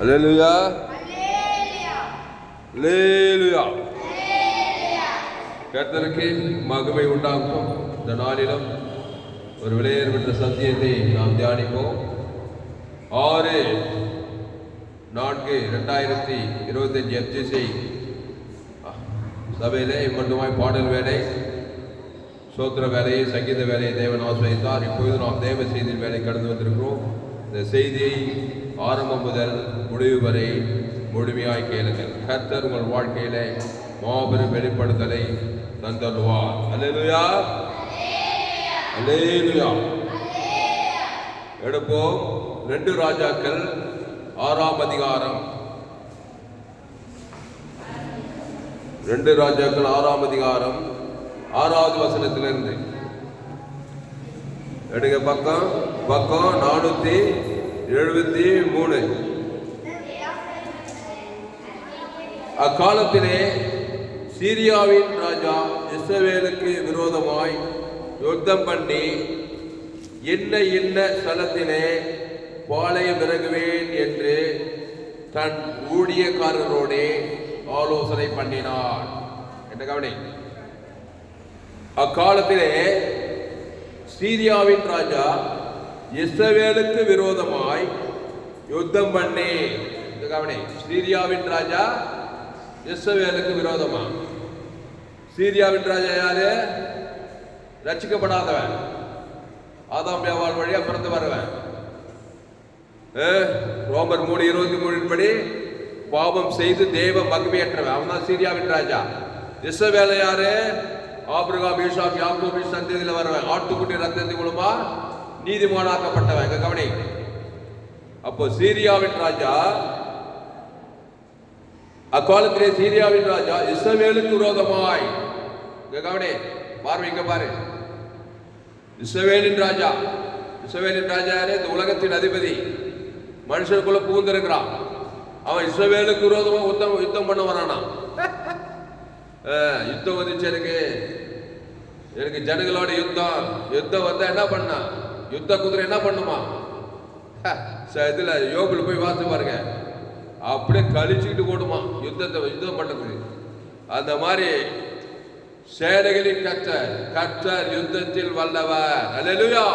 அல்லேலூயா, அல்லேலூயா. கர்த்தருக்கு மகிமை உண்டாகும். இந்த நாளிலும் ஒரு விலையேறும் என்ற சத்தியத்தை நாம் தியானிப்போம். 6/4/2025 FGC சபையிலே மட்டுமாய் பாடல் வேலை, சோத்திர வேலையை, சங்கீத வேலையை தேவன் ஆசிரியத்தார். இப்பொழுது நாம் தேவ செய்தியின் வேலை கடந்து வந்திருக்கிறோம். இந்த செய்தியை ஆரம்பம் முதல் முடிவு வரை முழுமையாய் கேளுங்கள். கர்த்தர் உங்கள் வாழ்க்கையிலே மாபெரும் வெளிப்படுத்தலை தந்தருவார். அல்லேலூயா, அல்லேலூயா. எடுப்போம் 2 ராஜாக்கள் 6ஆம் அதிகாரம். 2 ராஜாக்கள் 6ஆம் அதிகாரம் 6வது வசனத்திலிருந்து எடுங்க. பக்கம் 473. அக்காலத்திலே சீரியாவின் ராஜா இஸ்ரவேலுக்கு விரோதமாய் யுத்தம் பண்ணி இன்ன ஸ்தலத்திலே பாளையம் இறங்குவேன் என்று தன் ஊழியக்காரரோடே ஆலோசனை பண்ணினார். என்ன கவனி. அக்காலத்திலே சீரியாவின் ராஜா இஸ்ரவேலுக்கு விரோதமாய் யுத்தம் பண்ணி, கவனி, சீரியாவின் ராஜா இஸ்ரவேலுக்கு விரோதமா. சீரியாவின் ராஜா யாரு? ரட்சிக்கப்படாதவன், ஆதாம் ஏவாள் வழியா பிறந்து வரவன். ரோமர் 3:23 படி பாவம் செய்து தேவ மகிமையற்றவன், அவன் தான் சீரியாவின் ராஜா. இஸ்ரவேல் யாரு? ஆபிரகாம், ஈசாக், யாக்கோபின் சந்ததியில வரவன், ஆட்டுக்குட்டி ரத்தத்தின் மூலமா நீதிமானாக்கப்பட்டவன். கவனி. அப்போ சீரியாவின் ராஜா, அக்காலத்திலே சீரியாவின் ராஜா இஸ்ரவேலுக்கு விரோதமாய், கவனி, பார்வை இங்க பாரு. இஸ்ரவேலின் ராஜா, இஸ்ரவேலின் ராஜா யாரு? இந்த உலகத்தின் அதிபதி, மனுஷனுக்குள்ள புகுந்திருக்கிறான். அவன் இஸ்ரவேலுக்கு விரோதமா யுத்தம் பண்ண வரானா. யுத்தம் வந்துச்சு, எனக்கு ஜனங்களோட யுத்தம் வந்தா என்ன பண்ணா? யுத்த குதிரை என்ன பண்ணுமா? இதுல யோகுல போய் வாசி பாருங்க, அப்படியே கழிச்சுக்கிட்டு ஓடுமா யுத்தம் பண்றது. அந்த மாதிரி சேனைகளின் கர்த்தர் யுத்தத்தில் வல்லவர். அல்லேலூயா.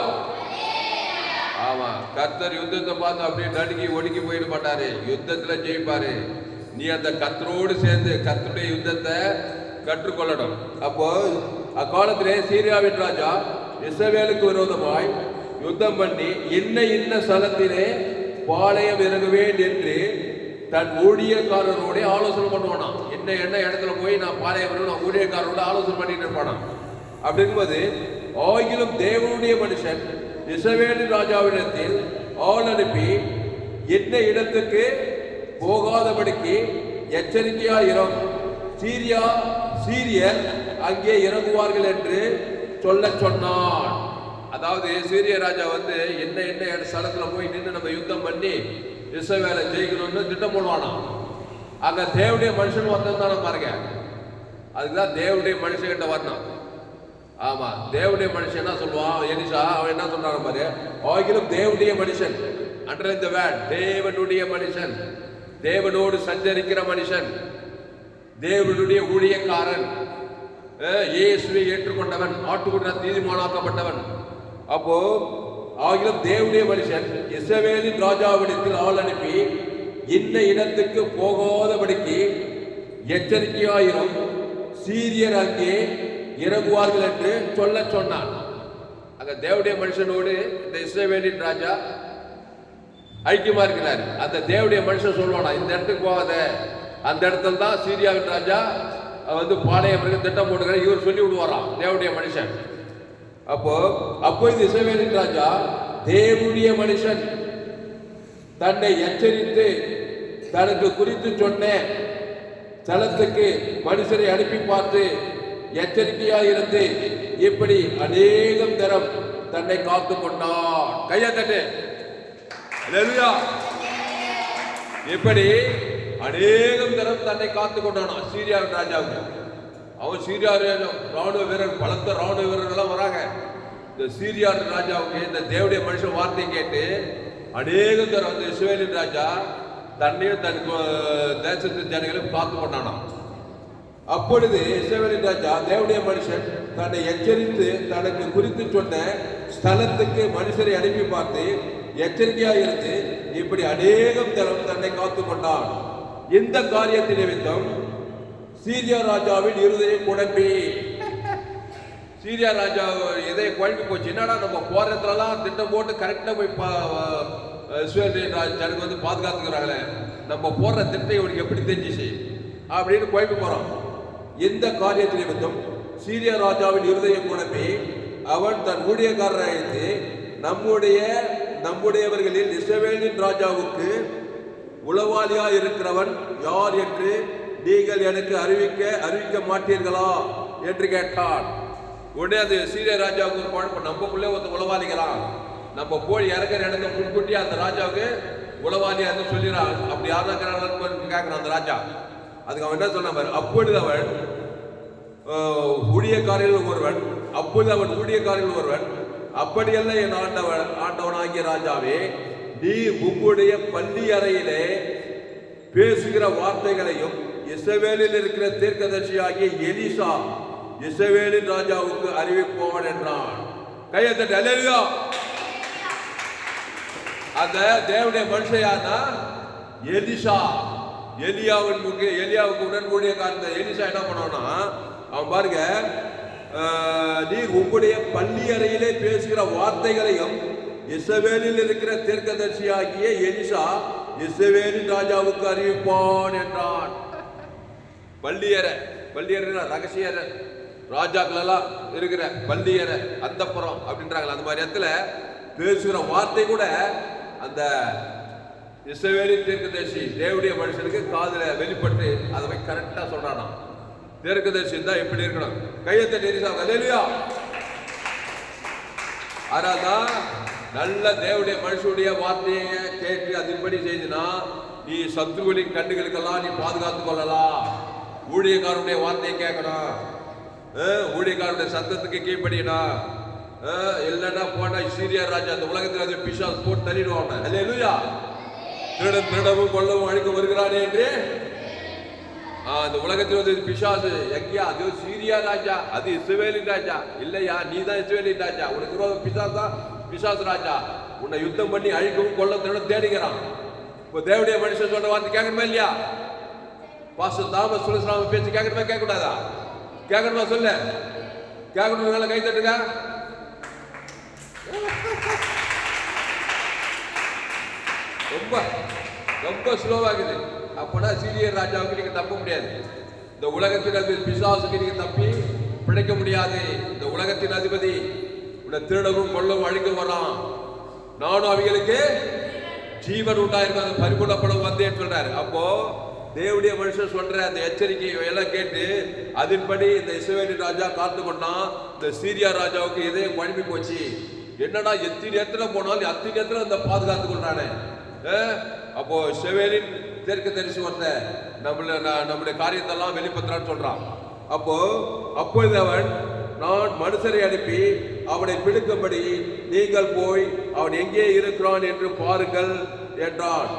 ஆமா, கர்த்தர் யுத்தத்தை பார்த்து அப்படியே நடுங்கி ஒடுக்கி போயிட மாட்டாரு, யுத்தத்துல ஜெயிப்பாரு. நீ அந்த கர்த்தரோடு சேர்ந்து கர்த்தருடைய யுத்தத்தை கற்றுக்கொள்ளணும். அப்போ அக்காலத்திலே சீரியாவின் ராஜா இஸ்ரவேலுக்கு விரோதமாய் யுத்தம் பண்ணி இன்ன ஸ்தலத்திலே பாளையம் இறங்குவேன் என்று தன் ஊழியக்காரரோட ஆலோசனை பண்ணுவானா. என்ன இடத்துல போய் நான் பாளையம் இறங்கணும், ஊழியக்காரரோட ஆலோசனை பண்ணிட்டு இருப்பானா. அப்படி இருக்கும்போது ஆகிலும் தேவனுடைய மனுஷன் இஸ்ரவேலின் ராஜாவிடத்தில் ஆள் அனுப்பி என்ன இடத்துக்கு போகாதபடிக்கு எச்சரிக்கையாயிரும், சீரியர் அங்கே இறங்குவார்கள் என்று சொன்னான். அதாவது சீரிய ராஜா என்ன ஸ்தலத்துல போய் நின்று நம்ம யுத்தம் பண்ணி இஸ்ரவேலை ஜெயிக்கணும்னு திட்டம் போடுவானா. அங்க தேவனுடைய மனுஷன் ஒருத்தன் தானே பாருங்க. அதுக்குதான் தேவனுடைய மனுஷன் வரணும். ஆமா, தேவனுடைய மனுஷன் என்ன சொல்லுவான்? எலிசா அவன் என்ன சொல்றான் பாரு. ஆகிலும் தேவனுடைய மனுஷன், அண்டர் தி வேர்ட், தேவனுடைய மனுஷன், தேவனோடு சஞ்சரிக்கிற மனுஷன், தேவனுடைய ஊழியக்காரன், இயேசுவை ஏற்றுக்கொண்டவன், ஆட்டுக்குட்டி நீதிமானாக்கப்பட்டவன். அப்போ ஆகிலும் தேவனுடைய மனுஷன் இஸ்ரவேலின் ராஜாவிடத்தில் ஆள் அனுப்பி இந்த இடத்துக்கு போகாதபடிக்கு எச்சரிக்கையாயிரும், சீரியர் அங்கே இறங்குவார்கள் என்று சொன்னான். அங்க தேவனுடைய மனுஷனோடு இந்த இஸ்ரவேலின் ராஜா ஐக்கியமா இருக்கிறார். அந்த தேவனுடைய மனுஷன் சொல்லுவானா, இந்த இடத்துக்கு போகாத, அந்த இடத்துல தான் சீரியாவின் ராஜா பாளையம் திட்டம் போட்டுக்கிறார். இவர் சொல்லி விடுவாராம் தேவனுடைய மனுஷன். அப்போ இந்த இஸ்ரவேலின் ராஜா தேவனுடைய மனுஷன் தன்னை எச்சரித்து தனக்கு குறித்து சொன்ன ஸ்தலத்துக்கு மனுஷரை அனுப்பி பார்த்து எச்சரிக்கையாயிருந்து இப்படி அநேகம் தரம் தன்னை காத்து கொண்டான். கையை தட்டு. அல்லேலூயா. இப்படி அநேகம் தரம் தன்னை காத்து கொண்டானா சீரியாவின் ராஜாவுக்கு. அவன் சீரியா ராணுவ வீரர், பலத்த ராணுவ வீரர்கள்லாம் வராங்க. இந்த சீரியா ராஜாவுக்கு இந்த தேவடைய மனுஷன் வார்த்தை கேட்டு அநேகம் தரம் இஸ்ரவேலின் ராஜா தன்னையும் தன் தேசத்து ஜனங்களையும் காத்து கொண்டானாம். அப்பொழுது இஸ்ரவேலின் ராஜா தேவனுடைய மனுஷன் தன்னை எச்சரித்து தனக்கு குறித்து சொன்ன ஸ்தலத்துக்கு மனுஷரை அனுப்பி பார்த்து எச்சரிக்கையாக இருந்து இப்படி அநேகம் தரம் தன்னை காத்து கொண்டான். இந்த காரியத்தின் நிமித்தம் சீரியா ராஜாவின் இருதயம் குழம்பி, சீரியா ராஜா இதய குழம்பி போச்சு. என்னடா நம்ம போறதுலாம் திட்டம் போட்டு கரெக்டா போய் ஜனங்க வந்து பாதுகாத்துக்கிறாங்களே, நம்ம போடுற திட்டம் இவனுக்கு எப்படி தெரிஞ்சிச்சு அப்படின்னு குழம்பி போறான். இந்த காரியத்தின் நிமித்தம் சீரியா ராஜாவின் இருதயம் குழம்பி அவன் தன் ஊழியக்காரரை அழைத்து நம்முடையவர்களில் இஸ்ரவேலின் ராஜாவுக்கு உளவாளியா இருக்கிறவன் யார் என்று நீங்கள் எனக்கு அறிவிக்க மாட்டீர்களா என்று கேட்டான். உடனே அது சீரியா ராஜாவுக்கு ஒரு குழப்பம், நம்மக்குள்ளே ஒருத்த உளவாளிக்கிறான், நம்ம போய் இறங்குற இடத்த முன்கூட்டி அந்த ராஜாவுக்கு உளவாளியா சொல்லிடுறான். அப்படி யாரும் கேட்கிறான் அந்த ராஜா. அதுக்கு அவன் என்ன சொன்ன, அப்பொழுது அவன் ஊழியக்காரர்கள் ஒருவன் அப்படியல்ல என் ஆண்டவனாகிய ராஜாவே, நீ உம்முடைய பள்ளி அறையிலே பேசுகிற வார்த்தைகளையும் இஸ்ரவேலில் இருக்கிற தீர்க்கதரிசியாகிய எலிசா இஸ்ரவேலின் ராஜாவுக்கு அறிவிப்போன் என்றான். கையத்தட்டு அல்லேலூயா. அந்த தேவனுடைய மனுஷன் யாருன்னா எலிசா. எலியாவுக்கு உடன் ஊழியக்காரன் எலிசா என்ன பண்ணுவான்னா, அவன் பாருங்க, நீ உங்களுடைய பள்ளி அறையிலே பேசுகிற வார்த்தைகளையும் இஸ்ரவேலில் இருக்கிற தீர்க்கதரிசியாகிய எலிசா இஸ்ரவேலின் ராஜாவுக்கு அறிவிப்பான் என்றான். பள்ளியறை ரகசிய ராஜாக்கள் எல்லாம் இருக்கிற பள்ளியறை அந்தப்புறம் அப்படின்றாங்களா, அந்த மாதிரி இடத்துல பேசுகிற வார்த்தை கூட அந்த இஸ்ரவேலின் தீர்க்கதரிசி தேவனுடைய மனுஷனுக்கு காதுல வெளிப்பட்டு அதை போய் கரெக்டா சொல்றானா. தீர்க்கதரிசி தான் எப்படி இருக்கணும். கையத்தை எலிசா அல்லேலூயா. அதனால்தான் நல்ல தேவனுடைய மனுஷனுடைய வார்த்தையை கேட்டு அதன்படி செய்தினா நீ சத்துருவின் கண்டுகளுக்கெல்லாம் நீ பாதுகாத்துக் கொள்ளலாம். ஊழியக்காரனுடைய வார்த்தையை கேட்கணும், ஊழியக்காரனுடைய சத்தத்துக்கு கீழ்ப்படியணும். இல்லைன்னா போனா சீரியா ராஜா அந்த உலகத்தில் பிசாசு போட்டு தள்ளிடுவாங்க. அல்லேலூயா. திருடவும் கொல்லவும் அழிக்க வருகிறானே என்று அந்த உலகத்தில் வந்து பிசாசு எங்கேயா, அது சீரியா ராஜா, அது இஸ்ரவேலின் ராஜா. இல்லையா, நீ தான் இஸ்ரவேலின் ராஜா. உனக்கு விரோதம் பிசாசு ராஜா. உன்னை யுத்தம் பண்ணி அழிக்கவும் கொல்ல திருட தேடுகிறான். இப்போ தேவனுடைய மனுஷன் சொல்ற வார்த்தை கேட்கணுமா இல்லையா? பாஸ்டர் தாமஸ் சுரேஷ்ராம பேச்சு கேட்கணுமா கேட்கக்கூடாதா? கேட்கணுமா சொல்ல. கேட்கணும் கை தட்டுங்க. ரொம்ப ரொம்ப ஸ்லோவாகுது. அப்போனா சீரியர் ராஜாவுக்கு நீங்க தப்ப முடியாது. இந்த உலகத்தின் பிசாசுக்கு நீங்க தப்பி பிழைக்க முடியாது. இந்த உலகத்தின் அதிபதி உன்னை திருடவும் கொல்லவும் அழிக்க வரான். நானும் அவைகளுக்கு ஜீவன் உண்டாயிருக்கும் பரிபூர்ணப்படம் வந்தேன்னு சொல்றாரு. அப்போ தேவனுடைய மனுஷன் சொல்ற அந்த எச்சரிக்கை எல்லாம் கேட்டு அதன்படி இந்த இஸ்ரவேலின் ராஜா காத்து கொண்டான். இந்த சீரியா ராஜாவுக்கு இதே குழம்பி போச்சு. என்னடா எத்தனை போனாலும் அத்தனை அந்த பாதுகாத்து கொண்டானே. அப்போ இஸ்ரவேலின் தீர்க்கதரிசி ஒருத்தன் நம்முடைய காரியத்தெல்லாம் வெளிப்படுத்துறான்னு சொல்றான். அப்பொழுது அவன், நான் மனுஷரை அனுப்பி அவனை பிடிக்கும்படி நீங்கள் போய் அவன் எங்கே இருக்கிறான் என்று பாருங்கள் என்றான்.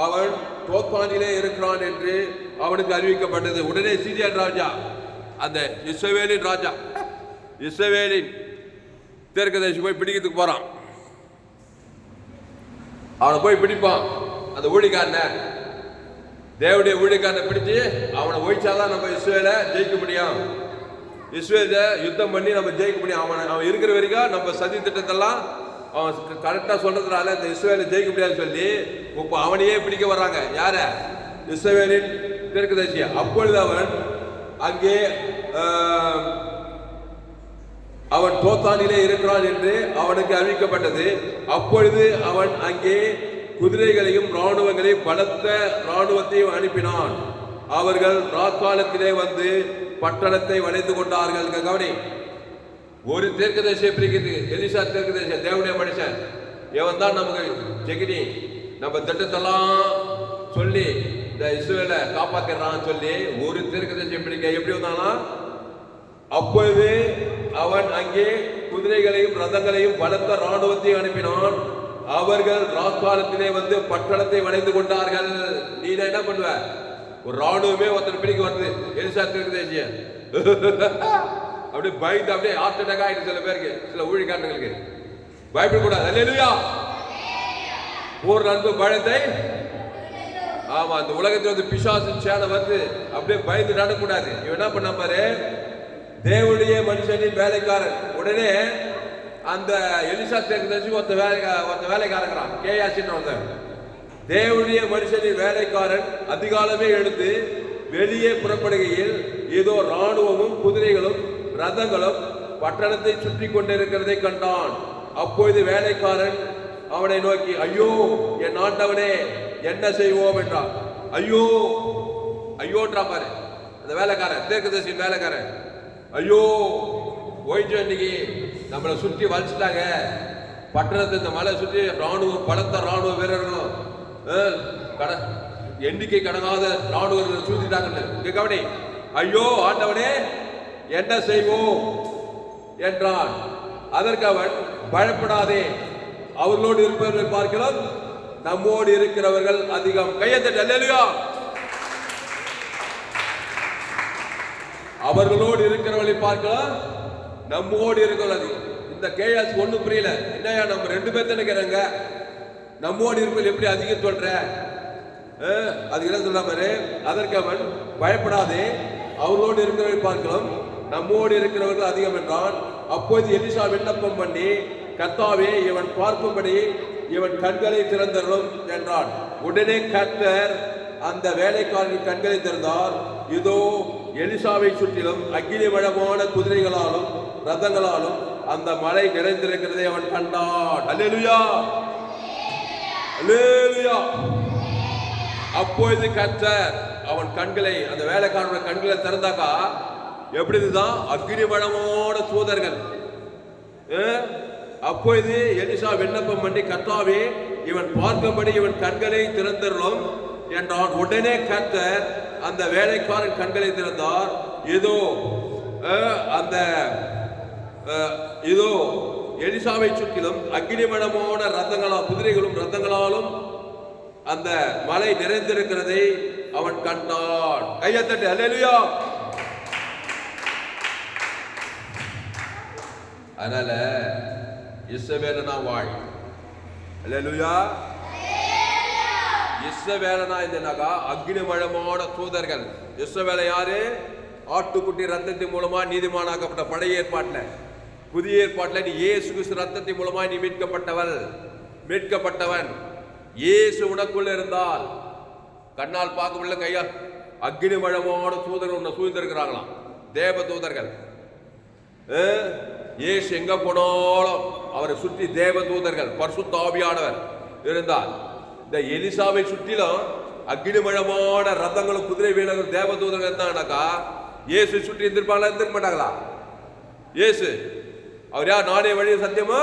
அவன் தோத்தானிலே இருக்கிறான் என்று அவனுக்கு அறிவிக்கப்பட்டது. உடனே சீரியா ராஜா அந்த இஸ்ரவேலின் ராஜா இஸ்ரவேலின் தீர்க்கதரிசி போய் பிடிக்கிறதுக்கு போறான். அவனை போய் பிடிப்பான். அந்த ஊழிக்காரனை, தேவனுடைய ஊழிக்காரனை பிடிச்சு அவனை ஒழிச்சாதான் நம்ம இஸ்ரவேலை ஜெயிக்க முடியும். இஸ்ரவேல யுத்தம் பண்ணி நம்ம ஜெயிக்க முடியும். அவன் இருக்கிற வரைக்கும் நம்ம சதி திட்டத்தெல்லாம் அவன் கரெக்டா சொல்றதுனால இந்த இஸ்ரவேலை ஜெயிக்க முடியாதுன்னு சொல்லி இப்போ அவனையே பிடிக்க வர்றாங்க. யார? இஸ்ரவேலின் தீர்க்கதரிசி. அப்பொழுது அவன் அங்கே அவன் தோத்தானிலே இருக்கிறான் என்று அவனுக்கு அறிவிக்கப்பட்டது. அப்பொழுது அவன் அங்கே குதிரைகளையும் இராணுவங்களையும் பலத்த இராணுவத்தையும் அனுப்பினான். அவர்கள் ராக்காலத்திலே வந்து பட்டணத்தை வளைந்து கொண்டார்கள். கவனி, ஒரு தீர்க்கதரிசியை பிரிக்கிறது. எலிசா தீர்க்கதரிசி தேவனுடைய மனுஷன். எவன் தான் நமக்கு ஜெகினி நம்ம திட்டத்தெல்லாம் சொல்லி இந்த இஸ்ரவேலை காப்பாத்திடுறான்னு சொல்லி ஒரு தீர்க்கதரிசியை பிடிக்க எப்படி வந்தானா? அப்பொழுது அவன் அங்கே குதிரைகளையும் ரதங்களையும் பலத்த இராணுவத்தையும் அனுப்பினான். அவர்கள் ராக்காலத்திலே வந்து பட்டணத்தை வளைந்து கொண்டார்கள். நீ என்ன பண்ணுவ? ஒரு ராணுவமே ஒருத்தர் பிடிக்க வருது, எலிசா தீர்க்கதரிசிய அப்படியே பயந்து அப்படியே ஹார்ட் அட்டாக் ஆயிடுச்சு. சில பேருக்கு, சில ஊழியக்காரங்களுக்கு பயப்படக்கூடாது. அல்லேலூயா. ஒரு அன்பு பழத்தை, ஆமா, அந்த உலகத்தில் வந்து பிசாசு சேனை வந்து அப்படியே பயந்து நடக்கூடாது. இவன் என்ன பண்ண பாரு, தேவனுடைய மனுஷனின் வேலைக்காரன். உடனே அந்த எலிசா தீர்க்கதரிசி ஒருத்த வேலைக்காரங்கிறான், கேயாசின்னு வந்தவன். தேவனுடைய மனுஷனின் வேலைக்காரன் அதிகாலமே எழுந்து வெளியே புறப்படுகையில் ஏதோ ராணுவமும் குதிரைகளும் ரதங்களும் பட்டணத்தை சுற்றி கொண்டிருக்கிறதை கண்டான். அப்பொழுது வேலைக்காரன் அவனை நோக்கி, ஐயோ என் ஆண்டவனே, என்ன செய்வோம் என்றான். ஐயோ ஐயோன்றா பாரு அந்த வேலைக்காரன், தீர்க்கதரிசியின் வேலைக்காரன். ஐயோ போயிட்டு இன்னைக்கு நம்மளை சுற்றி வலிச்சுட்டாங்க. பட்டணத்தை இந்த மலை சுற்றி ராணுவம், பலத்த ராணுவ வீரர்களும் எண்ணிக்கை கடங்காத ராணுவர்கள் சூழ்ந்துட்டாங்க. கவனி, ஐயோ ஆண்டவனே என்ன செய்வோம் என்றான். அதற்கு அவன், பயப்படாதே, அவர்களோடு இருப்பவர்களை பார்க்கலாம் நம்மோடு இருக்கிறவர்கள் அதிகம். கையத்தட்டு. அல்லேலூயா. அவர்களோடு இருக்கிறவர்களை பார்க்கலாம் நம்மோடு இருக்கிறது. இந்த கேஎஸ் ஒண்ணும் புரியல. என்னையா நம்ம 2 பேர் தானே இருக்கிறாங்க, நம்மோடு இருப்பது எப்படி அதிகம் சொல்ற? அதுக்கு என்ன சொல்ல மாதிரி, அதற்கு அவன், பயப்படாதே, அவர்களோடு இருக்கிறவர்களை பார்க்கலாம் நம்மோடு இருக்கிறவர்கள் அதிகம் என்றான். அப்போது எலிசா விண்ணப்பம் பண்ணி, கர்த்தாவே இவன் பார்க்கும்படி இவன் கண்களை திறந்தருளும் என்றான். உடனே கர்த்தர் அந்த வேலைக்காரனின் கண்களை திறந்தார். இதோ எலிசாவை சுற்றிலும் அக்கினி வளமான குதிரைகளாலும் ரதங்களாலும் அந்த மலை நிறைந்திருக்கிறதை அவன் கண்டான். அல்லேலூயா, அல்லேலூயா. அப்பொழுது கர்த்தர் அவன் கண்களை, அந்த வேலைக்காரனுடைய கண்களை திறந்தாக்கா எப்படிதான் அக்கினி வளமான தூதர்கள். அப்பொழுது எலிசா விண்ணப்பம் பண்ணி, கர்த்தாவே இவன் பார்க்கும்படி இவன் கண்களை திறந்தருளும் என்றான். உடனே கர்த்தர் அந்த வேலைக்காரன் கண்களை திறந்தார். இதோ அந்த இதோ எலிசாவை சுற்றிலும் அக்னிமயமான ரதங்களால், குதிரைகளும் ரதங்களாலும் அந்த மலை நிறைந்திருக்கிறதை அவன் கண்டான். கையத்தட்டு. அல்லேலூயா. அதனால இஸ்ரவேலனா வாழ். அல்லேலூயா. இஸ்ரவேலனா இருந்தனாக்கா அக்னிமயமான தூதர்கள். இஸ்ரவேல யாரு? ஆட்டுக்குட்டி ரத்தத்தின் மூலமா நீதிமானாக்கப்பட்ட பழைய ஏற்பாட்டுல. புதிய ஏற்பாட்டுல நீ இயேசு கிறிஸ்து ரத்தத்தின் மூலமா நீ மீட்கப்பட்டவன். இயேசு உனக்குள்ள இருந்தால் கண்ணால் பார்க்க முடியல, கையா அக்னிமயமான தூதர்கள் உன்னை சூழ்ந்திருக்கிறாங்களாம், தேவ தூதர்கள். இயேசு எங்க போனாலும் அவரை சுற்றி தேவ தூதர்கள், பரிசுத்த ஆவியானவர் இருந்தார். இந்த எலிசாவை சுற்றிலும் அக்னிமயமான ரதங்களும் குதிரை வீரர்கள் தேவ தூதர்கள் இருந்தாங்கனாக்கா இயேசு சுற்றி இருந்திருப்பாங்களா? இருந்திருக்க மாட்டாங்களா? இயேசு அவர் யார்? நானே வழி சத்தியமா,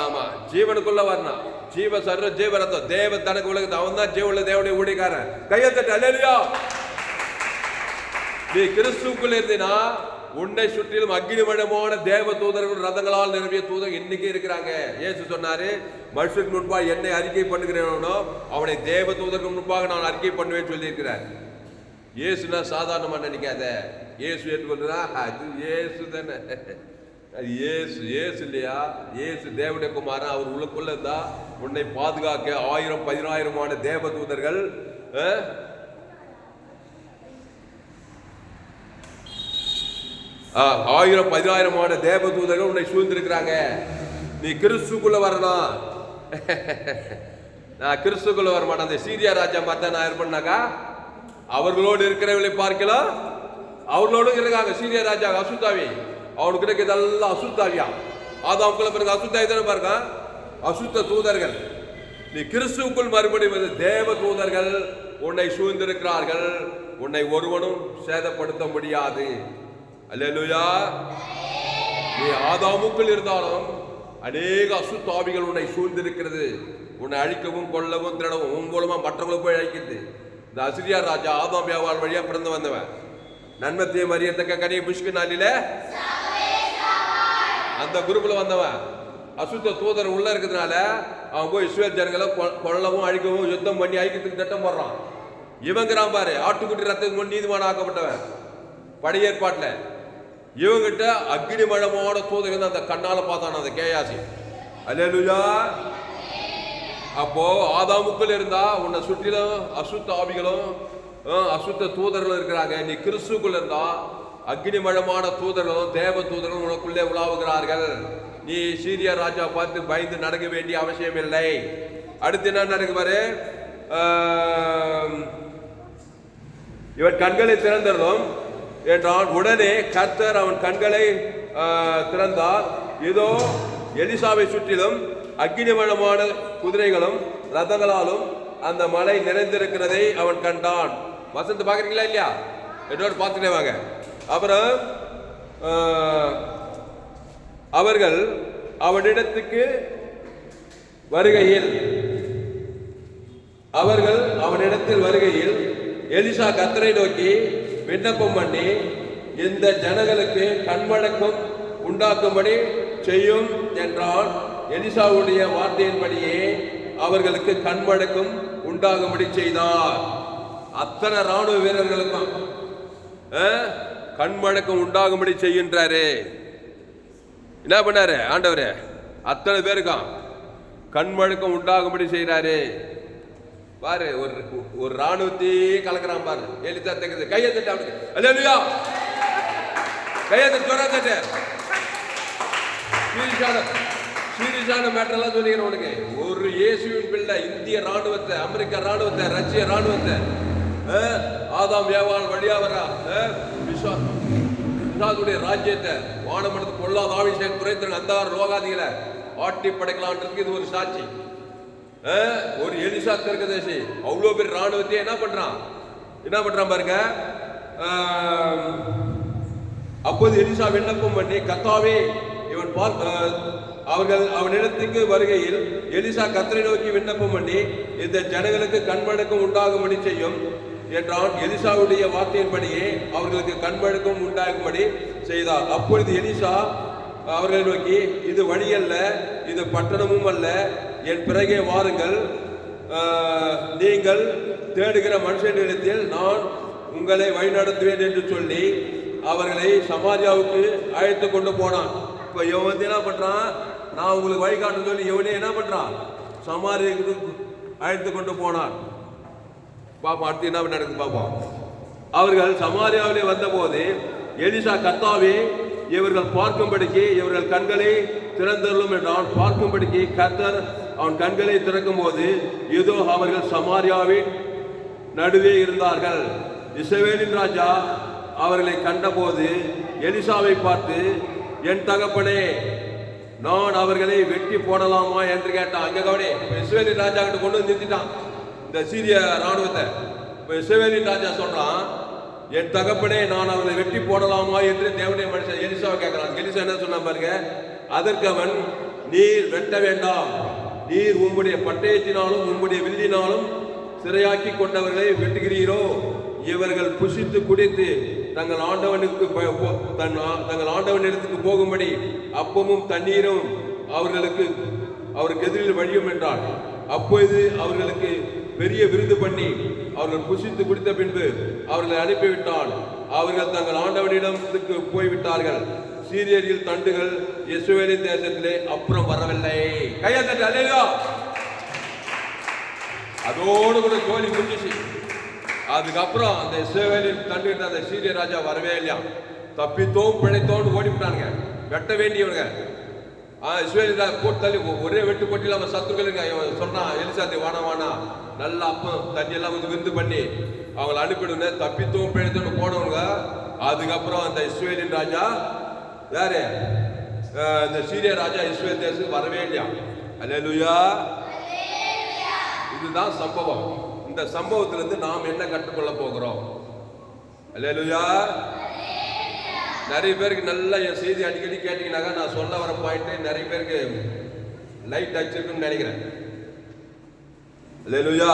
ஆமா, ஜீவனுக்குள்ள வரணும். ஜீவ சர்வ ஜீவ ரத்தம், தேவ தனக்கு உலகத்தை, அவன் தான் ஜீவ உள்ள தேவனுடைய ஊழியக்காரன். கையத்தட்டு. அல்லேலூயா. நீ கிறிஸ்துவுக்குள்ள இருந்தீனா உன்னை சுற்றிலும் அக்னிமயமான தேவ தூதர்கள் ரதங்களால் நிரம்பிய தூதர் இன்னைக்கு இருக்கிறாங்க. இயேசு சொன்னாரு, மனுஷனுக்கு முன்பாக என்னை அறிக்கை பண்ணுகிறேனோ அவனை தேவ தூதருக்கு முன்பாக நான் அறிக்கை பண்ணுவேன்னு சொல்லி இருக்கிறார். இயேசுனா சாதாரணமா நினைக்காத. இயேசு ஏற்றுக்கொள்றா, அது இயேசு தானே. இயேசு இயேசு இல்லையா? இயேசு தேவனுடைய குமாரன். அவர் உள்ளுக்குள்ள இருந்தா உன்னை பாதுகாக்க 1000-10000 தேவ தூதர்கள், 1000-10000 தேவ தூதர்கள் உன்னை சூழ்ந்திருக்கிறாங்க. நீ கிறிஸ்துக்குள்ள வரணும். நான் கிறிஸ்துக்குள்ள வர மாட்டேன். அந்த சீரியா ராஜா பார்த்தா நான் இருப்பேன்னாக்கா அவர்களோடு இருக்கிறவர்களை பார்க்கலாம் அவர்களோடு இருக்காங்க. சீரியா ராஜா அசுத்தாவி, அவனுக்கு இருக்க இதெல்லாம் அசுத்தாவியா. ஆதாமுக்குள்ள பிறகு அசுத்தாவி தானே பாருங்க, அசுத்த தூதர்கள். நீ கிறிஸ்துவுக்குள் மறுபடியும் தேவ தூதர்கள் உன்னை சூழ்ந்திருக்கிறார்கள். உன்னை ஒருவனும் சேதப்படுத்த முடியாது. அல்லேலூயா. நீ ஆதாமுக்குள் இருந்தாலும் அநேக அசுத்தாவிகள் உன்னை சூழ்ந்திருக்கிறது. உன்னை அழிக்கவும் கொல்லவும் திரடவும் உன் மூலமா மற்றவங்களை போய் அழிக்கிறது. இந்த அசிரியா ராஜா ஆதாம் வியாபார வழியா பிறந்து வந்தவன். நன்மத்தையும் அறியத்தக்க கனியை புஷ்கு நாளில அந்த குரூப்ல வந்தவன். அசுத்த தூதர் உள்ள இருக்கிறதுனால அவன் போய் இஸ்ரவேல் ஜனங்களை கொல்லவும் அழிக்கவும் யுத்தம் பண்ணி ஐக்கியத்துக்கு திட்டம் போடுறான். இவங்கிறான் பாரு, ஆட்டுக்குட்டி ரத்தத்துக்கு முன் நீதிமான ஆக்கப்பட்டவன் பழைய ஏற்பாட்டுல. இவங்கிட்ட அக்னி மழமான தூதர் அந்த கண்ணால பார்த்தான் அந்த கேயாசி. அல்லேலூயா. அப்போ ஆதாமுக்குள் இருந்தா உன்னை சுற்றிலும் அசுத்த ஆவிகளும் அசுத்த தூதர்களும் இருக்கிறாங்க. நீ கிறிஸ்துக்குள்ள இருந்தா அக்னி மழமான தூதர்களும் தேவ தூதர்களும் உனக்குள்ளே உலாவுகிறார்கள். நீ சீரியா ராஜா பார்த்து பயந்து நடக்க வேண்டிய அவசியம் இல்லை. அடுத்து என்ன நடக்கு பாரு, இவன் கண்களை திறந்ததும் என்றான். உடனே கர்த்தர் அவன் கண்களை திறந்தார். இதோ எலிசாவை சுற்றிலும் அக்னிமயமான குதிரைகளும் ரதங்களாலும் அந்த மலை நிறைந்திருக்கிறதை அவன் கண்டான். வசந்த பாக்குறீங்களா இல்லையா? என்னோட பார்த்துட்டே வாங்க. அப்புறம் அவர்கள் அவனிடத்துக்கு வருகையில் எலிசா கர்த்தரை நோக்கி விண்ணப்பம் பண்ணி, இந்த ஜனங்களுக்கு கண்மடக்கம் உண்டாக்கும்படி செய்யும் என்றால். எலிசாவுடைய வார்த்தையின்படியே அவர்களுக்கு கண்மடக்கம் உண்டாகும்படி செய்தார். அத்தனை ராணுவ வீரர்களுக்கும் கண்மடக்கம் உண்டாகும்படி செய்கின்றாரு. என்ன பண்ணாரு ஆண்டவரே? அத்தனை பேருக்கும் கண்மடக்கம் உண்டாகும்படி செய்யறாரு. பாரு, ஒரு ராணுவத்தையே கலக்கிறான் பாரு. எலிசா தக்குது கையை தட்டு அவனுக்கு. அல்லேலூயா. கையை தட்டு ஜோரா தட்டு. சீரியஸான மேட்டர்லாம் சொல்லிக்கிறேன் உனக்கு. ஒரு இயேசுவின் பிள்ளை இந்திய ராணுவத்தை, அமெரிக்க ராணுவத்தை, ரஷ்ய ராணுவத்தை, ஆதாம் ஏவாள் வழியா வர பிசாசுடைய ராஜ்யத்தை வானமனத்து பொல்லாத ஆவிஷேகம் துறைத்திறன் அந்த லோகாதிகளை ஆட்டி படைக்கலான்றதுக்கு இது ஒரு சாட்சி. ஒரு எலிசா தீர்க்கதரிசி அவ்வளோ பேர் ராணுவத்தையே என்ன பண்றான் பாருங்க. அப்போது எலிசா விண்ணப்பம் பண்ணி, கர்த்தாவே இவன் அவனிடத்துக்கு வருகையில் எலிசா கர்த்தரை நோக்கி விண்ணப்பம் பண்ணி, இந்த ஜனங்களுக்கு கண்மடக்கம் உண்டாகும்படி செய்யும் என்றான். எலிசாவுடைய வார்த்தையின்படியே அவர்களுக்கு கண்மடக்கம் உண்டாகும்படி செய்தார். அப்பொழுது எலிசா அவர்களை நோக்கி, இது வழி அல்ல, இது பட்டணமும் அல்ல, என் பிறகே வாருங்கள், நீங்கள் தேடுகிற மனுஷனிடத்தில் நான் உங்களை வழிநடத்துவேன் என்று சொல்லி அவர்களை சமாரியாவுக்கு அழைத்து கொண்டு போனான். இப்போ இவன் வந்து என்ன பண்றான்? நான் உங்களுக்கு வழிகாட்டு சொல்லி இவனே என்ன பண்றான்? சமாரியாவுக்கு அழைத்து கொண்டு போனான். பாப்போம் அடுத்து என்ன நடக்குது பாப்போம். அவர்கள் சமாரியாவிலே வந்தபோது எலிசா, கர்த்தாவே இவர்கள் பார்க்கும்படிக்கு இவர்கள் கண்களை திறந்தருளும் என்றான். பார்க்கும்படிக்கு கர்த்தர் அவன் கண்களை திறக்கும் போது இதோ அவர்கள் சமாரியாவின் நடுவே இருந்தார்கள். இஸ்ரவேலின் ராஜா அவர்களை கண்டபோது எலிசாவை பார்த்து, என் தகப்பனே, நான் அவர்களை வெட்டி போடலாமா என்று கேட்டான். அங்க கவனி, இஸ்ரவேலின் ராஜா கிட்ட கொண்டு வந்து நிறுத்திட்டான் இந்த சீரிய ராணுவத்தை. இஸ்ரவேலின் ராஜா சொல்றான், என் தகப்பனே, நான் அவர்களை வெட்டி போடலாமா என்று தேவனுடைய மனுஷன் எலிசாவை கேட்கிறான். எலிசா என்ன சொன்ன பாருங்க. அதற்கு அவன், நீர் வெட்ட வேண்டாம், நீர் உம்முடைய பட்டயத்தினாலும் உம்முடைய வில்லினாலும் சிறையாக்கி கொண்டவர்களை வெட்டுகிறீரோ? இவர்கள் புசித்து குடித்து தங்கள் ஆண்டவனிடத்துக்கு போகும்படி அப்பமும் தண்ணீரும் அவருக்கு எதிரில் வழியும் என்றான். அப்பொழுது அவர்களுக்கு பெரிய விருந்து பண்ணி அவர்கள் புசித்து குடித்த பின்பு அவர்களை அனுப்பிவிட்டான். அவர்கள் தங்கள் ஆண்டவனிடத்துக்கு போய்விட்டார்கள். சீரியரில் தண்டுகள் இஸ்ரவேலின் தேசத்திலே அப்புறம் வரவில்லை. கையத்தட்டு அல்லேலூயா. அதோடு கூட கோழி முடிஞ்சிச்சு. அதுக்கப்புறம் அந்த இஸ்ரவேலின் தண்டுகிட்ட அந்த சீரிய ராஜா வரவே இல்லையா. தப்பித்தோம் பிழைத்தோன்னு ஓடிவிட்டானுங்க. வெட்ட வேண்டியவனுங்க. இஸ்ரவேல் போட்டு தள்ளி ஒரே வெட்டு போட்டியில் அவன் சத்துக்களுக்கு சொன்னான், எலிசாத்தை வானா நல்லா அப்பம் தண்ணி எல்லாம் வந்து விருந்து பண்ணி அவங்களை அனுப்பிடுங்க. தப்பித்தோம் பிழைத்தோன்னு போனவங்க. அதுக்கப்புறம் அந்த இஸ்ரவேலின் ராஜா யாரு? இந்த சீரிய ராஜா இஸ்ரவேல் தேசத்துக்கு வரவே இல்லையா. அல்லேலூயா. இதுதான் சம்பவம். இந்த சம்பவத்திலிருந்து நாம் என்ன கற்றுக்கொள்ள போகிறோம்? அல்லேலூயா. நிறைய பேருக்கு நல்லா என் செய்தி அடிக்கடி கேட்டீங்கன்னாக்கா நான் சொல்ல வர பாயிண்ட் நிறைய பேருக்கு லைட் அடிச்சிருக்குன்னு நினைக்கிறேன். அல்லேலூயா.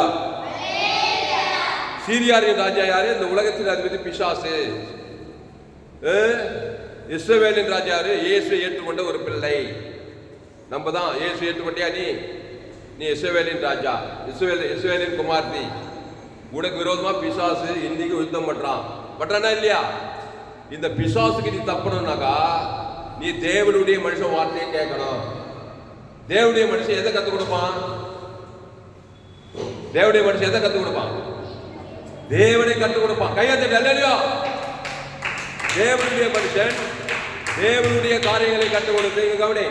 சீரியாரின் ராஜா யாரு? இந்த உலகத்தின் அதிபதி பிசாசு. இஸ்ரவேலின் ராஜா யாரு? இயேசுவை ஏற்றுக்கொண்ட ஒரு பிள்ளை. நம்ம தான் இயேசு ஏற்றுக்கொண்டியா? நீ இஸ்ரவேலின் ராஜா, இஸ்ரவேலின் குமார்த்தி. உனக்கு விரோதமா பிசாசு இன்னைக்கு யுத்தம் பண்றானா இல்லையா? இந்த பிசாசுக்கு நீ தப்பணும்னாக்கா நீ தேவனுடைய மனுஷன் வார்த்தையை கேட்கணும். தேவனுடைய மனுஷன் எதை கத்துக் கொடுப்பான்? தேவனுடைய மனுஷன் எதை கத்துக் கொடுப்பான்? தேவனை கற்றுக் கொடுப்பான். கையத்தட்டு அல்லேலூயா. தேவனுடைய மனுஷன் தேவனுடைய காரியங்களை கற்றுக் கொடுத்து கவனி,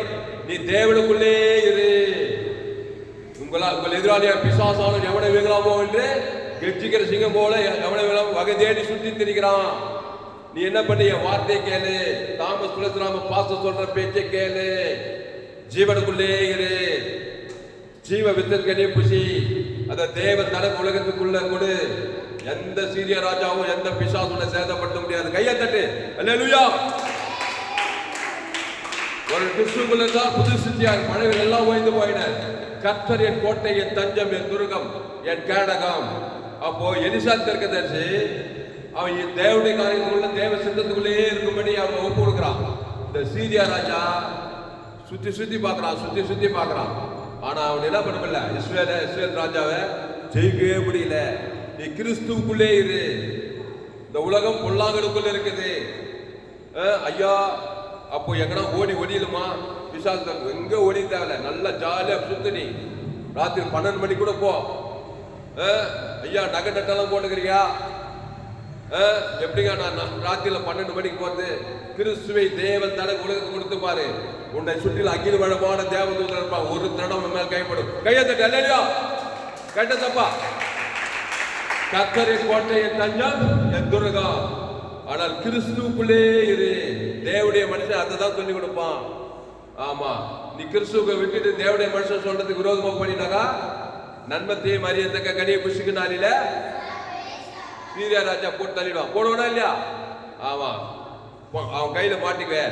நீ தேவனுக்குள்ளே இரு. உங்கள் எதிராளியா பிசாசாலும் எவனை வீங்கலாமோ என்று கெச்சிக்கிற சிங்கம் போல எவனை வீங்கலாம் வகை தேடி சுற்றி திரிக்கிறான். நீ என்ன பண்ணி என் வார்த்தையை கேளு. தாமஸ் துளசிராம பாஸ்டர் சொல்ற பேச்சை கேளு. ஜீவனுக்குள்ளே இரு. ஜீவ வித்தற்கனே புசி. அத தேவன் தனக்கு உலகத்துக்குள்ள கொடு. எந்த சீரிய ராஜாவும் எந்த பிசாசுனை சேதப்படுத்த முடியாது. கையை தட்டு அல்லேலூயா. ஒரு கிறிஸ்துக்குள்ள தான் புது சித்தியாக மழைகள் எல்லாம் ஓய்ந்து போயின. கர்த்தர் என் கோட்டை, என் தஞ்சம், என் துருகம், என் கேடகம். அப்போ எலிசா தீர்க்கதரிசி அவன் தேவனுடைய காரியத்துக்குள்ள தேவ சித்தத்துக்குள்ளே இருக்கும்படி அவன் ஒப்பு கொடுக்கிறான். இந்த சீரியா ராஜா சுத்தி பார்க்கறான். ஆனா அவன் என்ன பண்ண முடியல. இஸ்ரேல் ராஜாவை ஜெயிக்கவே முடியல. நீ கிறிஸ்துவுக்குள்ளே இரு. இந்த உலகம் பொல்லாங்கலுக்குள்ள இருக்குது. ஐயா அப்போ எங்கன்னா ஓடிடுமா பிசாசு? எங்க ஓடி தேவையில்ல. நல்லா ஜாலியா சுத்து. நீ ராத்திரி 12 மணி கூட போ. ஐயா நகை நட்டெல்லாம் போட்டுக்கிறியா? எப்படிங்க நான் ராத்திரில 12 மணிக்கு போறது? கிறிஸ்துவை தேவன் தனக்கு உலகத்துக்கு கொடுத்து பாரு. உன்னை சுற்றில அகில வளமான தேவதூதர் இருப்பான். ஒரு தடம் மேல் கைப்படும். கையை தட்டு அல்லேலூயா. கேட்ட தப்பா? கர்த்தர் என் கோட்டை, என் தஞ்சம், என் துருகம். ஆனால் கிறிஸ்துவுக்குள்ளே இரு. தேவனுடைய மனுஷன் அதை தான் சொல்லி கொடுப்பான். ஆமா, நீ கிறிஸ்துவை விட்டுட்டு தேவனுடைய மனுஷன் சொல்றதுக்கு விரோதமா பண்ணினாக்கா நன்மத்தையும் அறியத்தக்க கனியை புசிக்கு நாளில சீரியா ராஜா போட்டு தள்ளிடுவான். போடுவானா இல்லையா? ஆமா, அவன் கையில மாட்டிக்குவே.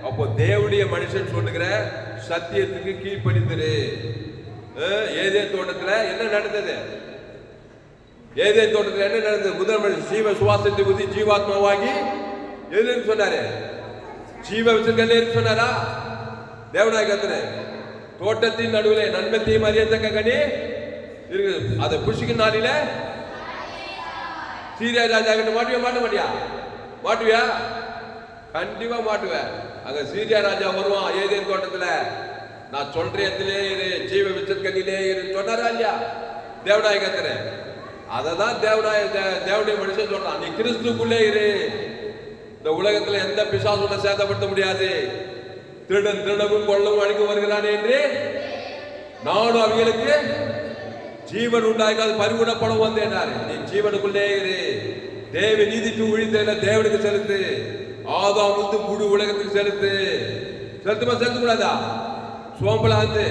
அப்போ தேவனுடைய மனுஷன் சொல்லுகிற சத்தியத்துக்கு கீழ்ப்படிந்துரு. ஏதேன் தோட்டத்துல என்ன நடந்தது? ஏதேன் தோட்டத்துல என்ன நடந்தது? முதல் மனுஷன் ஜீவ சுவாசத்தை ஊதி ஜீவாத்மாவாகி எதுன்னு சொன்னாரு? ஜீவ விசுகல்ல சொன்னாரா? தேவனாய் கர்த்தர் தோட்டத்தின் நடுவிலே நன்மையையும் அறியத்தக்க கனி இருக்குது. அதை புசிக்கும் நாளில சீரியா ராஜா கிட்ட மாட்டுவியா? மாட்டுவியா? கண்டிப்பா மாட்டுவேன். அங்க சீரியா ராஜா வருவான் ஏதேன் தோட்டத்துல. நான் சொல்றேன் ஜீவ விசுகல்லிலே இரு சொன்னாரா இல்லையா? தேவனாய் கர்த்தர் அததான் தேவனுடைய மனுஷன் சொல்றான். நீ கிறிஸ்துக்குள்ளே இரு. இந்த உலகத்துல எந்த பிசாசுனை சேதப்படுத்த முடியாது. திருடன் திருடவும் கொள்ளவும் அழிக்க வருகிறான் என்று நானும் அவர்களுக்கு ஜீவன் உண்டாக்காது பறிவுடப்படம் வந்தேனாரு. நீ ஜீவனுக்குள்ளே இரு. தேவ நீதிக்கு உழித்த தேவனுக்கு செலுத்து. ஆதாம் வந்து முழு உலகத்துக்கு செலுத்த கூடாதா? சோம்பலாந்து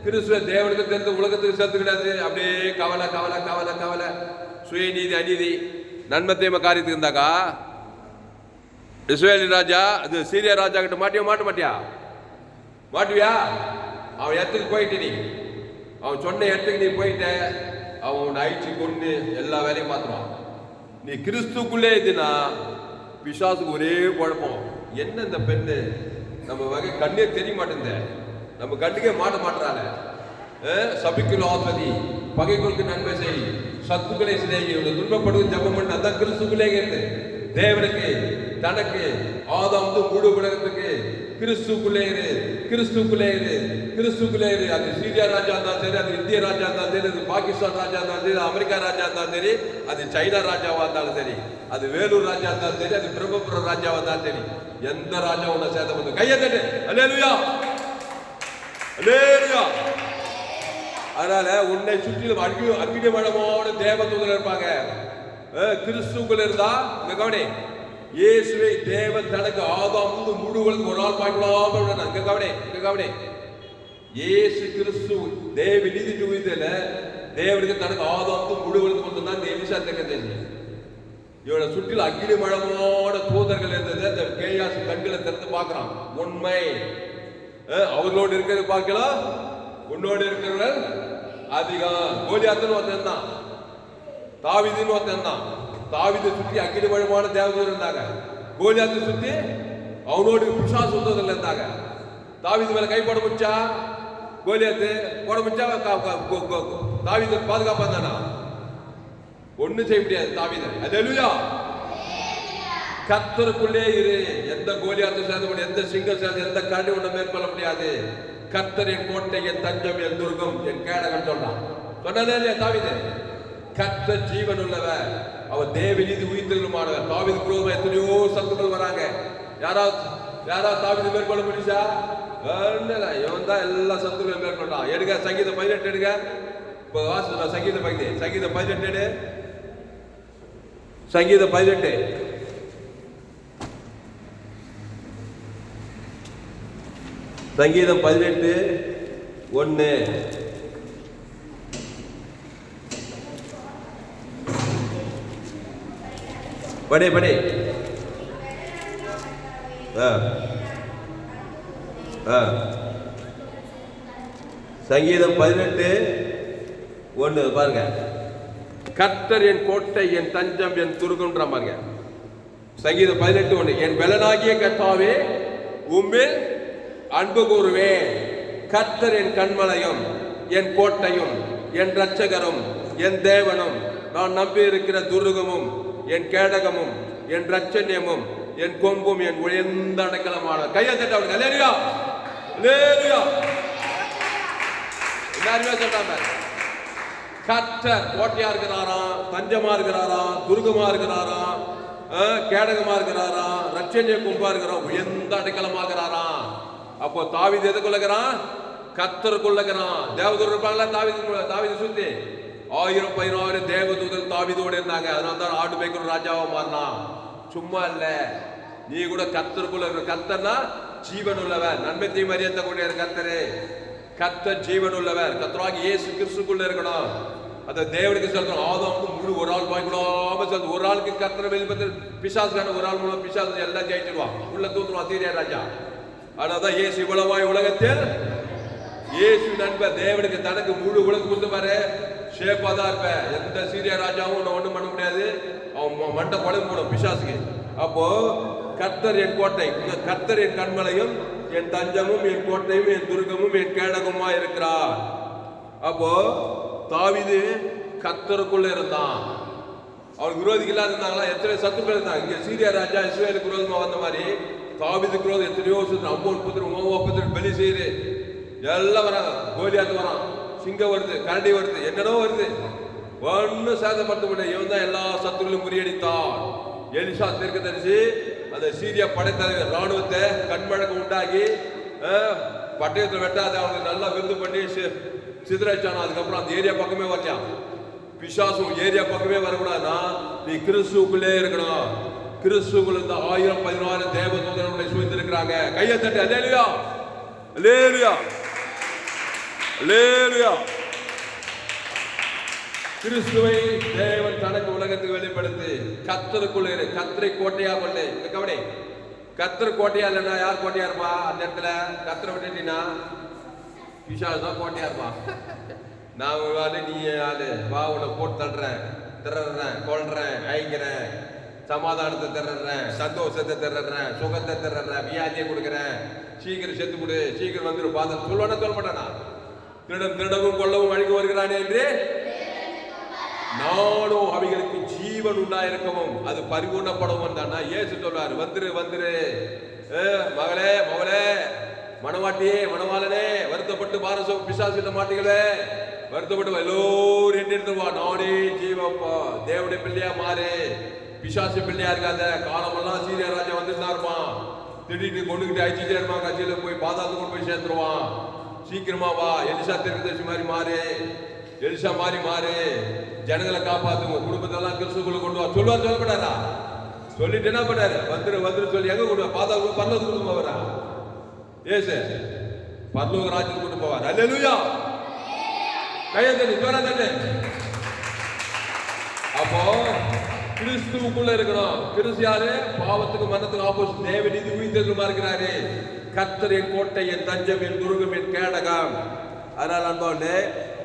கிறிஸ்துவ தேவனுக்கு தெரிந்து உலகத்துக்கு செலுத்து கிடையாது. அப்படியே கவலை கவலை கவலை கவலை சுயநீதி அநீதி நன்மத்தேம காரியத்துக்கு இருந்தாக்கா இஸ்ரேலி ராஜா அது சீரியா ராஜா கிட்ட மாட்ட மாட்டியா? மாட்டுவியா? அவன் இடத்துக்கு போயிட்டு நீ அவன் சொன்ன இடத்துக்கு நீ போயிட்ட அவன் அழிச்சு கொண்டு எல்லா வேலையும் பார்த்துருவான். நீ கிறிஸ்துக்குள்ளே இதுனா பிசாசுக்கு ஒரே குழப்பம். என்ன இந்த பெண்ணு நம்ம வகை கண்ணே தெரிய மாட்டேங்குது. நம்ம கண்ணுக்கே மாட்டுறாங்க. சபிக்குள் ஆஸ்வதி, பகைகளுக்கு நன்மை செய், சத்துக்களை சிநேகி, துன்பப்படுவது ஜபம் பண்ண. அதான் கிறிஸ்துக்குள்ளே இருந்து தேவனுக்கு தனக்கு ஆதாம் முழு உலகத்துக்கு கிறிஸ்துக்குள்ளே இரு. அது சீரியா ராஜா இருந்தாலும் சரி, அது இந்திய ராஜா இருந்தாலும் சரி, அது பாகிஸ்தான் ராஜா இருந்தாலும் சரி, அமெரிக்கா ராஜா இருந்தாலும் சரி, அது சைனா ராஜாவா இருந்தாலும் சரி, அது வேலூர் ராஜா இருந்தாலும் சரி, அது பிரம்மபுரம் ராஜாவா இருந்தாலும் சரி, எந்த ராஜா உன்னை சேதம் கையை தட்டு அல்லேலூயா. அதனால உன்னை சுற்றிலும் அக்னிமயமான தேவதூதர்கள் இருப்பாங்க. கிறிஸ்துக்குள்ள இருந்தா இங்க கவனி, இயேசுவை தேவன் தனக்கு ஆதாம் முழு உலகம் ஒரு நாள் பார்க்கலாம். இங்க கவனி, இயேசு கிறிஸ்து தேவ நீதி உயிர்த்தல தேவனுக்கு தனக்கு ஆதாம் முழு உலகம் கொடுத்தா இந்த எலிசா தெரிஞ்சு இவனை சுற்றிலும் அக்னிமயமான தூதர்கள் இருந்தது. அந்த கேயாசு கண்களை திறந்து பார்க்கிறான். உண்மை அவர்களோடு இருக்கிறது பார்க்கலாம், உன்னோடு இருக்கிறவர்கள் அதிகம். கோலியாத்துன்னு ஒருத்தன் தான், தாவீதுன்னு ஒருத்தன் தான். தாவீதை சுற்றி அக்னிமயமான தேவதூதர் இருந்தாங்க. கோலியாத்தை சுற்றி அவனோடு பிசாசு இருந்தாங்க. தாவீது மேல கை போட முடிச்சா? கோலியாத்து போட முடிச்சா? தாவீது பாதுகாப்பா தானா? ஒண்ணு செய்ய முடியாது தாவீது. அல்லேலூயா. கர்த்தருக்குள்ளே இரு. எந்த கோலியாத்து சேர்ந்து முடியாது, எந்த சிங்கம் சேர்ந்து, எந்த கரடி ஒண்ணு மேற்கொள்ள முடியாது. கர்த்தர் என் கோட்டை, என் தஞ்சம், என் துர்கம், என் கேடகம் சொல்றான். சொன்னதே இல்லையா தாவீது? கர்த்தர் ஜீவன் உள்ளவர், அவர் தேவநீதி உயிர்த்தெழுமானவர். தாவீது குரோதமா எத்தனையோ சத்துக்கள் வராங்க. யாராவது தாவீது மேற்கொள்ள முடிச்சா? இவன் தான் எல்லா சத்துருக்கும் மேற்கொண்டான். எடுக்க சங்கீதம் 18 எடுக்க. இப்போ வாச சங்கீதம் 18 சங்கீதம் 18 சங்கீதம் 18 சங்கீதம் 18 1 படே படே. சங்கீதம் 18:1 பாருங்க. கர்த்தர் என் கோட்டை, என் தஞ்சம், என் துருகம்ன்ற பாருங்க. சங்கீதம் 18:1 என் பலனாகிய கர்த்தாவே உம்மில் அன்பு கூறுவேன். கர்த்தர் என் கண்மலையும், என் கோட்டையும், என் இரட்சகரும், என் தேவனும், நான் நம்பி இருக்கிற துருகமும், என் கேடகமும், என் இரட்சண்யமும், என் கொம்பும், என் உயர்ந்த அடைக்கலமான. கையை தட்ட அவனுக்கு. அல்லேலூயா அல்லேலூயா. எல்லாருமே சொல்றாங்க கர்த்தர் கோட்டையா இருக்கிறாரா, தஞ்சமா இருக்கிறாரா, துருகமா இருக்கிறாரா, கேடகமா இருக்கிறாரா, இரட்சண்ய கொம்பா இருக்கிறா, உயர்ந்த அடைக்கலமாகிறாரா. அப்போ தாவீது எதுக்குள்ளகிறான்? கர்த்தருக்குள்ளகிறான். தேவதூதர் இருப்பாங்களா தாவீது சுத்தி? 1000-1000 தேவதூதர் தாவீதோடு இருந்தாங்க. அதனால தான் ஆடு மேய்க்கிற ராஜாவா மாறினான். சும்மா இல்ல, நீ கூட கர்த்தருக்குள்ள இருக்கிற. கர்த்தர்னா ஜீவன் உள்ளவர், நன்மை தீமை அறியக்கூடிய கர்த்தரே. கர்த்தர் ஜீவன் உள்ளவர். கர்த்தராகிய இயேசு கிறிஸ்துக்குள்ள இருக்கணும். அத தேவனுக்கு சொல்றோம். ஆதாம் முழு ஒரு ஆள் வாய்க்கூடாம சொல்றது. ஒரு ஆளுக்கு கர்த்தரை வெளிப்பட்டு பிசாசுக்கான ஒரு ஆள் மூலம் பிசாசு எல்லாம் ஜெயிச்சிருவான், உள்ள தூத்துருவான் சீரியா ராஜா. ஆனாதான் இயேசு இவ்வளவாய் உலகத்தில் இயேசு நண்பர். தேவனுக்கு தனக்கு முழு உலகம் கொடுத்து பாரு, ஷேப்பா தான் இருப்பேன். எந்த சீரியா ராஜாவும் ஒண்ணும் பண்ண முடியாது. அவன் மண்டை குழம்பு போடும் பிசாசுக்கு. அப்போ கர்த்தர் என் கோட்டை, கர்த்தர் என் கண்மலையும், என் தஞ்சமும், என் கோட்டையும், என் துர்கமும், என் கேடகமா இருக்கிறார். அப்போ தாவீது கர்த்தருக்குள்ள இருந்தான். அவனுக்கு விரோதிகளா இருந்தாங்களா? எத்தனை சத்துக்கள் இருந்தாங்க. இங்க சீரியா ராஜா இஸ்ரவேலுக்கு விரோதமா வந்த மாதிரி தாவீதுக்கு விரோதம் எத்தனையோ அம்மோன் புத்திரன், மோவா புத்திரன், பெலி செய்து எல்லாம் வராங்க. கோலியாத்து வரான், சிங்கம் வருது, கரடி வருது, என்னடோ வருது, ஒன்னும் சேதப்படுத்த முடியல. இவன் தான் எல்லா சத்துருளையும் முறியடித்தான். எலிசா தீர்க்கதரிசி அந்த சீரியா படைத்தலைவர் ராணுவத்தை கண்மழக்கம் உண்டாகி பட்டயத்தில் வெட்டாத அவங்க நல்லா விருது பண்ணி சிதறச்சானா. அதுக்கப்புறம் அந்த ஏரியா பக்கமே வரலாம். பிசாசும் ஏரியா பக்கமே வரக்கூடாதுன்னா நீ கிறிஸ்துக்குள்ளே இருக்கணும். கிறிஸ்துக்குள்ள இந்த 1000-1000 தேவதூதர்களை சூழ்ந்திருக்கிறாங்க. கையை தட்டி அல்லேலூயா அல்லேலூயா அல்லேலூயா. கிறிஸ்துவை தேவன் தனக்கு உலகத்துக்கு வெளிப்படுத்தி கர்த்தருக்குள்ளே இரு. கர்த்தரை கோட்டையா கொள்ளு. கவனி, கர்த்தர் கோட்டையா இல்லைன்னா யார் கோட்டையா இருப்பா? அந்த இடத்துல கர்த்தரை விட்டுட்டீங்கன்னா பிசாசு தான் கோட்டையா இருப்பான். நான் ஆளு, நீ ஆளு, வா உன்னை போட்டு தள்ளுறேன், திறறேன், கொள்றேன், அழிக்கிறேன், சமாதானத்தை திறறேன், சந்தோஷத்தை திறறேன், சுகத்தை திறறேன், வியாதியை கொடுக்குறேன், சீக்கிரம் செத்து கொடு, சீக்கிரம் வந்துடும், பாதம் சொல்லுவானே சொல்ல மாட்டானா? திருடவும் கொள்ளவும் அழிக்க வருகிறானே என்று நானும் அவைகளுக்கு ஜீவன் உண்டாயிருக்கவும் அது பரிபூர்ணப்படவும் தானா ஏசு சொல்றாரு. வந்துரு வந்துரு மகளே மகளே, மணவாட்டியே மணவாளனே, வருத்தப்பட்டு பாரசோ பிசாசிட்ட மாட்டீங்களே, வருத்தப்பட்டு எல்லோரும் எண்ணிருந்துவா. நானே ஜீவப்பா, தேவனுடைய பிள்ளையா மாறு, பிசாசு பிள்ளையா இருக்காத. காலமெல்லாம் சீரியா ராஜா வந்துருந்தாருமா, திடீர்னு கொண்டுகிட்டு அழிச்சுட்டே இருப்பான். கட்சியில போய் பாதாளத்துக்கு கொண்டு போய் சேர்ந்துருவான். சீக்கிரமா வா, எலிசா தீர்க்கதரிசி மாதிரி மாறு, எலிசா மாறி மாறு, ஜனங்களை காப்பாத்துங்க, குடும்பத்தெல்லாம் கிறிஸ்துக்குள்ள கொண்டு வா சொல்லுவார். சொல்லப்படாரா? சொல்லிட்டு என்ன பண்ணாரு? வந்துரு வந்துரு சொல்லி எங்க கொண்டு வா? பாதாளத்துக்கு பரலோகத்துக்கு கொண்டு போவாரா? ஏசு பரலோக ராஜ்யத்துக்கு கொண்டு போவார். அல்லேலூயா. கையை தட்டு, ஜோரா தட்டு. அப்போ கிறிஸ்துவுக்குள்ள இருக்கணும். கிறிஸ்து யாரு? பாவத்துக்கு மரணத்துக்கு ஆப்போசிட், தேவநீதி உயிர்த்தெழுமா இருக்கிறாரு. கர்த்தர் என் கோட்டை, என் தஞ்சம், என் துருகம், என் கேடகம். அதனால அன்பாண்டே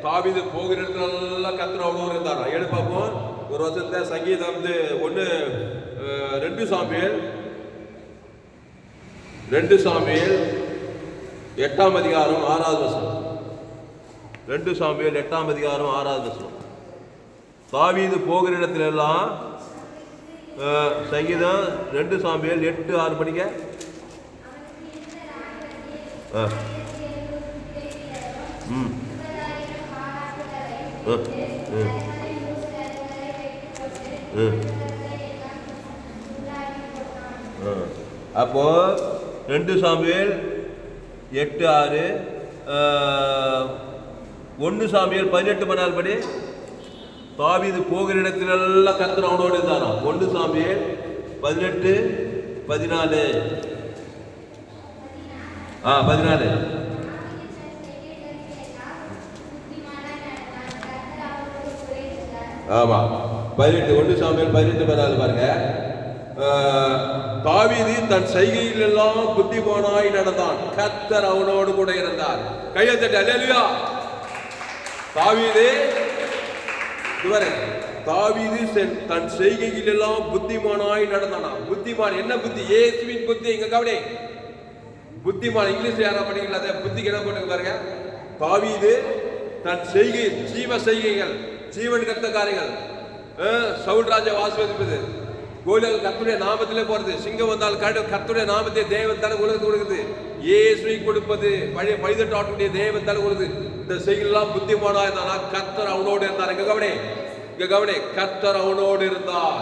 தாவீது போகிற இடத்துல கர்த்தர் அவ்வளோ இருந்தாரா? எடுத்து பார்ப்போம். ஒரு வருஷத்தை சங்கீதம் 2 சாமுவேல் 8ஆம் அதிகாரம் 6வது வசனம். 2 சாமுவேல் 8ஆம் அதிகாரம் 6வது வசனம். தாவீது போகிற இடத்துல எல்லாம் சங்கீதம் 2 சாமுவேல் 8:6 படிங்க. அப்போ 2 சாமுவேல் 8:6, 1 சாமுவேல் 18:14 படி. தாவீது போகிற இடத்திலெல்லாம் கர்த்தர் அவனோடு இருந்தாராம். 1 சாமுவேல் 18:14. 14. ஆமா 18. 1 சாமுவேல் 18:14 பாருங்க. தாவீது தன் செய்கையில் எல்லாம் புத்திமானாய் நடந்தான், கர்த்தர் அவனோடு கூட இருந்தார். கையை தட்டி அல்லேலூயா. தாவீது தன் செய்கையில் எல்லாம் புத்திமானாய் நடந்தானா. புத்திமான் என்ன புத்தி? இயேசுவின் புத்தி. இங்க கவனி, புத்திமான் இங்கிலீஷ் யாரா படிக்கல, புத்திக்கு என்ன பண்ணுங்க பாருங்க. தாவீது தன் செய்கை, ஜீவ செய்கைகள், ஜீவன் கத்த காரியங்கள், சவுல் ராஜா ஆசீர்வதிப்பது, கோலியாத் கர்த்தருடைய நாமத்திலே போறது, சிங்கம் வந்தால் கர்த்தருடைய நாமத்தை தேவன் தனக்கு உலகத்துக்கு கொடுக்குது, இயேசுவை கொடுப்பது, பழைய பழிதட்டு ஆட்டுடைய தேவன் தனக்கு கொடுக்குது. இந்த செய்கையெல்லாம் புத்திமானா இருந்தானா கர்த்தர் அவனோடு இருந்தார். இங்க கவனி, கர்த்தர் அவனோடு இருந்தார்.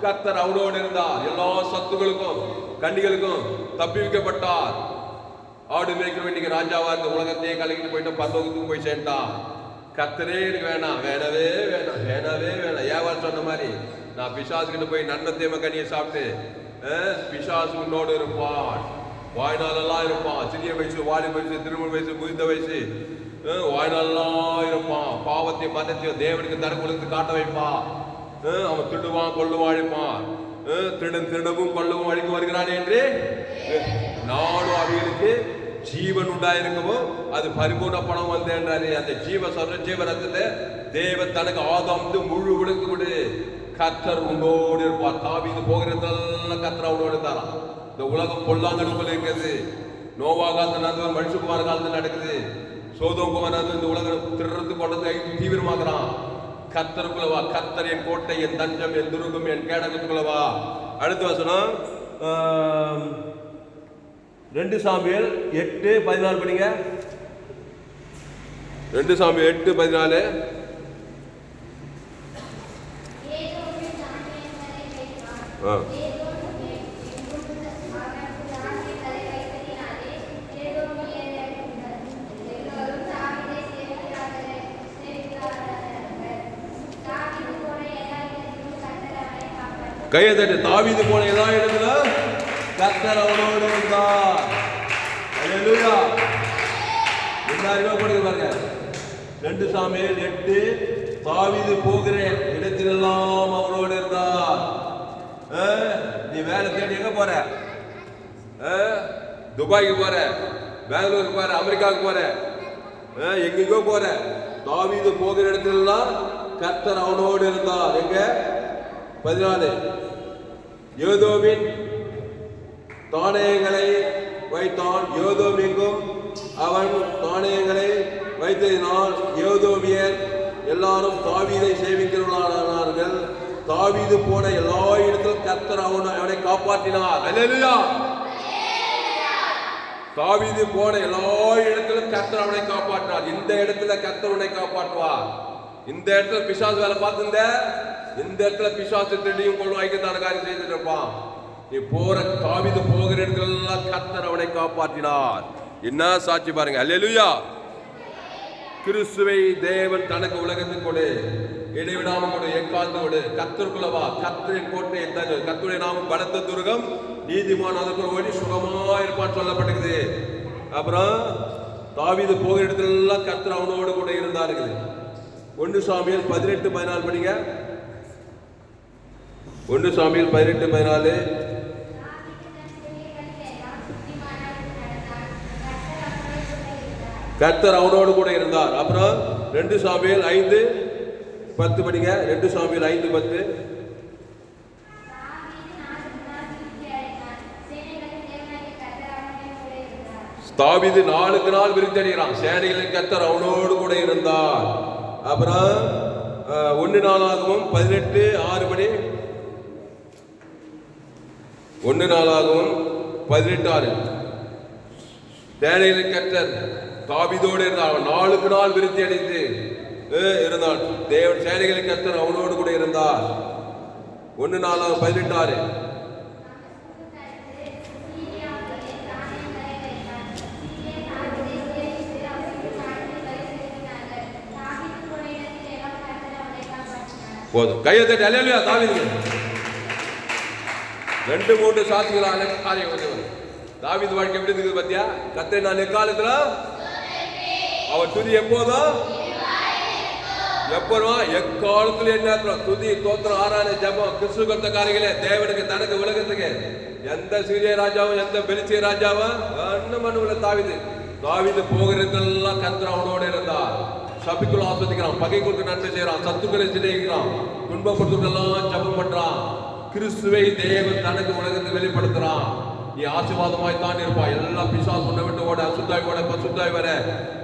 கர்த்தர் அவனோடு இருந்தார். எல்லா சத்துகளுக்கும் கண்ணிகளுக்கும் தப்பி வைக்கப்பட்டார். ஆடு மேய்க்கிறவன் இன்னைக்கு ராஜாவா இந்த உலகத்தையே கலக்கிட்டு போயிட்டு பரலோகத்துக்கு போய் சேர்ந்தான். கர்த்தரே எனக்கு வேணவே வேணாம். ஏவாள் சொன்ன மாதிரி நான் பிசாசுகிட்ட போய் நன்மத்தேம கனியை சாப்பிட்டு பிசாசு உன்னோடு இருப்பான், வாய்நாளெல்லாம் இருப்பான். சிறிய வயசு, வாலி வயசு, திருமண வயசு, முதிர்ந்த வயசு, வாய்நாளெல்லாம் இருப்பான். பாவத்தை மதத்தையும் தேவனுக்கு தனக்கு காட்ட வைப்பான். அவன் திருடுவான், கொள்ளுவான், அழிப்பான். திருடவும் கொள்ளவும் அழிக்க வருகிறான் என்று நானும் அவைகளுக்கு ஜீவன் உண்டாயிருக்கவும் அது பரிபூர்ண பணம் வந்தேன்றாரு. அந்த ஜீவ ரத்தத்தை தேவன் தனக்கு ஆதாம் முழு உலகம் விடு. கர்த்தர் உன்னோடு இருப்பார். தாவீது போகிறதெல்லாம் கர்த்தர் அவனோடு இருந்தாராம். இந்த உலகம் பொல்லாங்கடுப்புல இருக்கிறது. நோவா காலத்துல நடந்தது, மனுஷகுமார காலத்துல நடக்குது. சோதோம் குமாரன் இந்த உலகம் திருடுறது கொண்டது தீவிரமாகறான். கர்த்தருக்குள்ளவா, கர்த்தர் என் கோட்டை, என் தஞ்சம், என் துருகம், என் கேடகத்துக்குள்ளவா. அடுத்த வசனம் 2 சாமுவேல் 8:14 படிங்க. 2 சாமுவேல் 8:14. கையை தட்டு. தாவீது போன எல்லா இடத்துல கர்த்தர் அவனோடு இருந்தார். அல்லேலூயா. என்ன அறிமுகப்படுது பாருங்க. 2 சாமுவேல் 8, தாவீது போகிற இடத்திலெல்லாம் அவனோடு இருந்தார். நீ வேலை தேடி எங்க போற? துபாய்க்கு போற, பெங்களூருக்கு போற, அமெரிக்காவுக்கு போற, எங்கெங்கோ போற. தாவீது போகிற இடத்திலெல்லாம் கர்த்தர் அவனோடு இருந்தார். எங்க? 14. யோதோமின் தானியங்களை வைத்தான். யோதோமிங்கும் அவன் தானியங்களை வைத்ததினால் யோதோமியர் எல்லாரும் தாவீதை சேவிக்கிறவர்களானார்கள். தாவீது போன எல்லா இடத்திலும் கர்த்தர் அவனை காப்பாற்றினார். அல்லேலூயா. தாவீது போன எல்லா இடத்திலும் கர்த்தர் அவனை காப்பாற்றினார். இந்த இடத்துல கர்த்தர் அவனை காப்பாற்றுவார். இந்த இடத்துல பிசாசு வேலை பார்த்துந்த, இந்த இடத்துல பிசாசு திருடியும் கொள்ளும் ஐக்கியத்தான காரியம் செய்துட்டு இருப்பான். நீ தாவீது போகிற இடத்துல எல்லாம் கர்த்தர் அவனை காப்பாற்றினார். என்ன சாட்சி பாருங்க. அல்லேலூயா. கிறிஸ்துவை தேவன் தனக்கு உலகத்துக்கு கொடு, இடைவிடாம கொடு, எக்காந்து கொடு. கர்த்தருக்குள்ளவா, கர்த்தரின் கோட்டை, கர்த்தருடைய நாமம் பலத்த துருகம், நீதிமான் அதற்குள் ஓடி சுகமா இருப்பான்னு சொல்லப்பட்டிருக்குது. அப்புறம் தாவீது போகிற இடத்துல எல்லாம் கர்த்தர் அவனோடு கூட இருந்தார்கள். 1 சாமுவேல் 18:14 படிங்க. 1 சாமுவேல் 18:14. கர்த்தர் அவனோடு கூட இருந்தார். அப்புறம் 2 சாமுவேல் 5:10 படிங்க. 2 சாமுவேல் 5:10. தாவீது நாளுக்கு நாள் விருத்தி அடைகிறான். சேனைகளின் கர்த்தர் அவனோடு கூட இருந்தார். அப்புறம் 1 நாளாகவும் 18:6 படி 1 நாளாகவும் 18:6 சேனைகளின் கர்த்தர் தாவீதோடு இருந்தார். அவன் நாளுக்கு நாள் விருத்தி அடைந்து இருந்தான். தேவன் சேனைகளின் கர்த்தர் அவனோடு கூட இருந்தார். 1 நாளாகவும் 18:6 போதும். கையை தட்டி அல்லேலூயா. தாவீது 2-3 சாட்சிகளான காரியம் வந்து தாவீது வாழ்க்கை எப்படி இருக்குது பாத்தியா? கர்த்தரை நான் எக்காலத்துல அவர் துதி எப்போதும் எக்காலத்துல என்ன துதி தோத்திரம் ஆராதனை ஜெபம் கிறிஸ்து கொடுத்த காரியங்களே தேவனுக்கு தனக்கு உலகத்துக்கு எந்த சீரிய ராஜாவும் எந்த பெலிசிய ராஜாவும் ஒண்ணும் பண்ணுவல. தாவீது போகிறதெல்லாம் கர்த்தர் அவனோட இருந்தார். சபிக்குள் ஆஸ்வதிக்கிறான், பகைக்குள் நன்மை செய்யறான், சத்துக்களை சிதைக்கிறான், துன்பப்படுத்துக்கெல்லாம் ஜெபம் பண்றான். கிறிஸ்துவை தேவன் தனக்கு உலகத்தை வெளிப்படுத்துறான். நீ ஆசீர்வாதமாய் தான் இருப்பாய். எல்லாம் பிசாசு உன்னை விட்டு ஓட, அசுத்தாய் ஓட, பசுத்தாய் வர,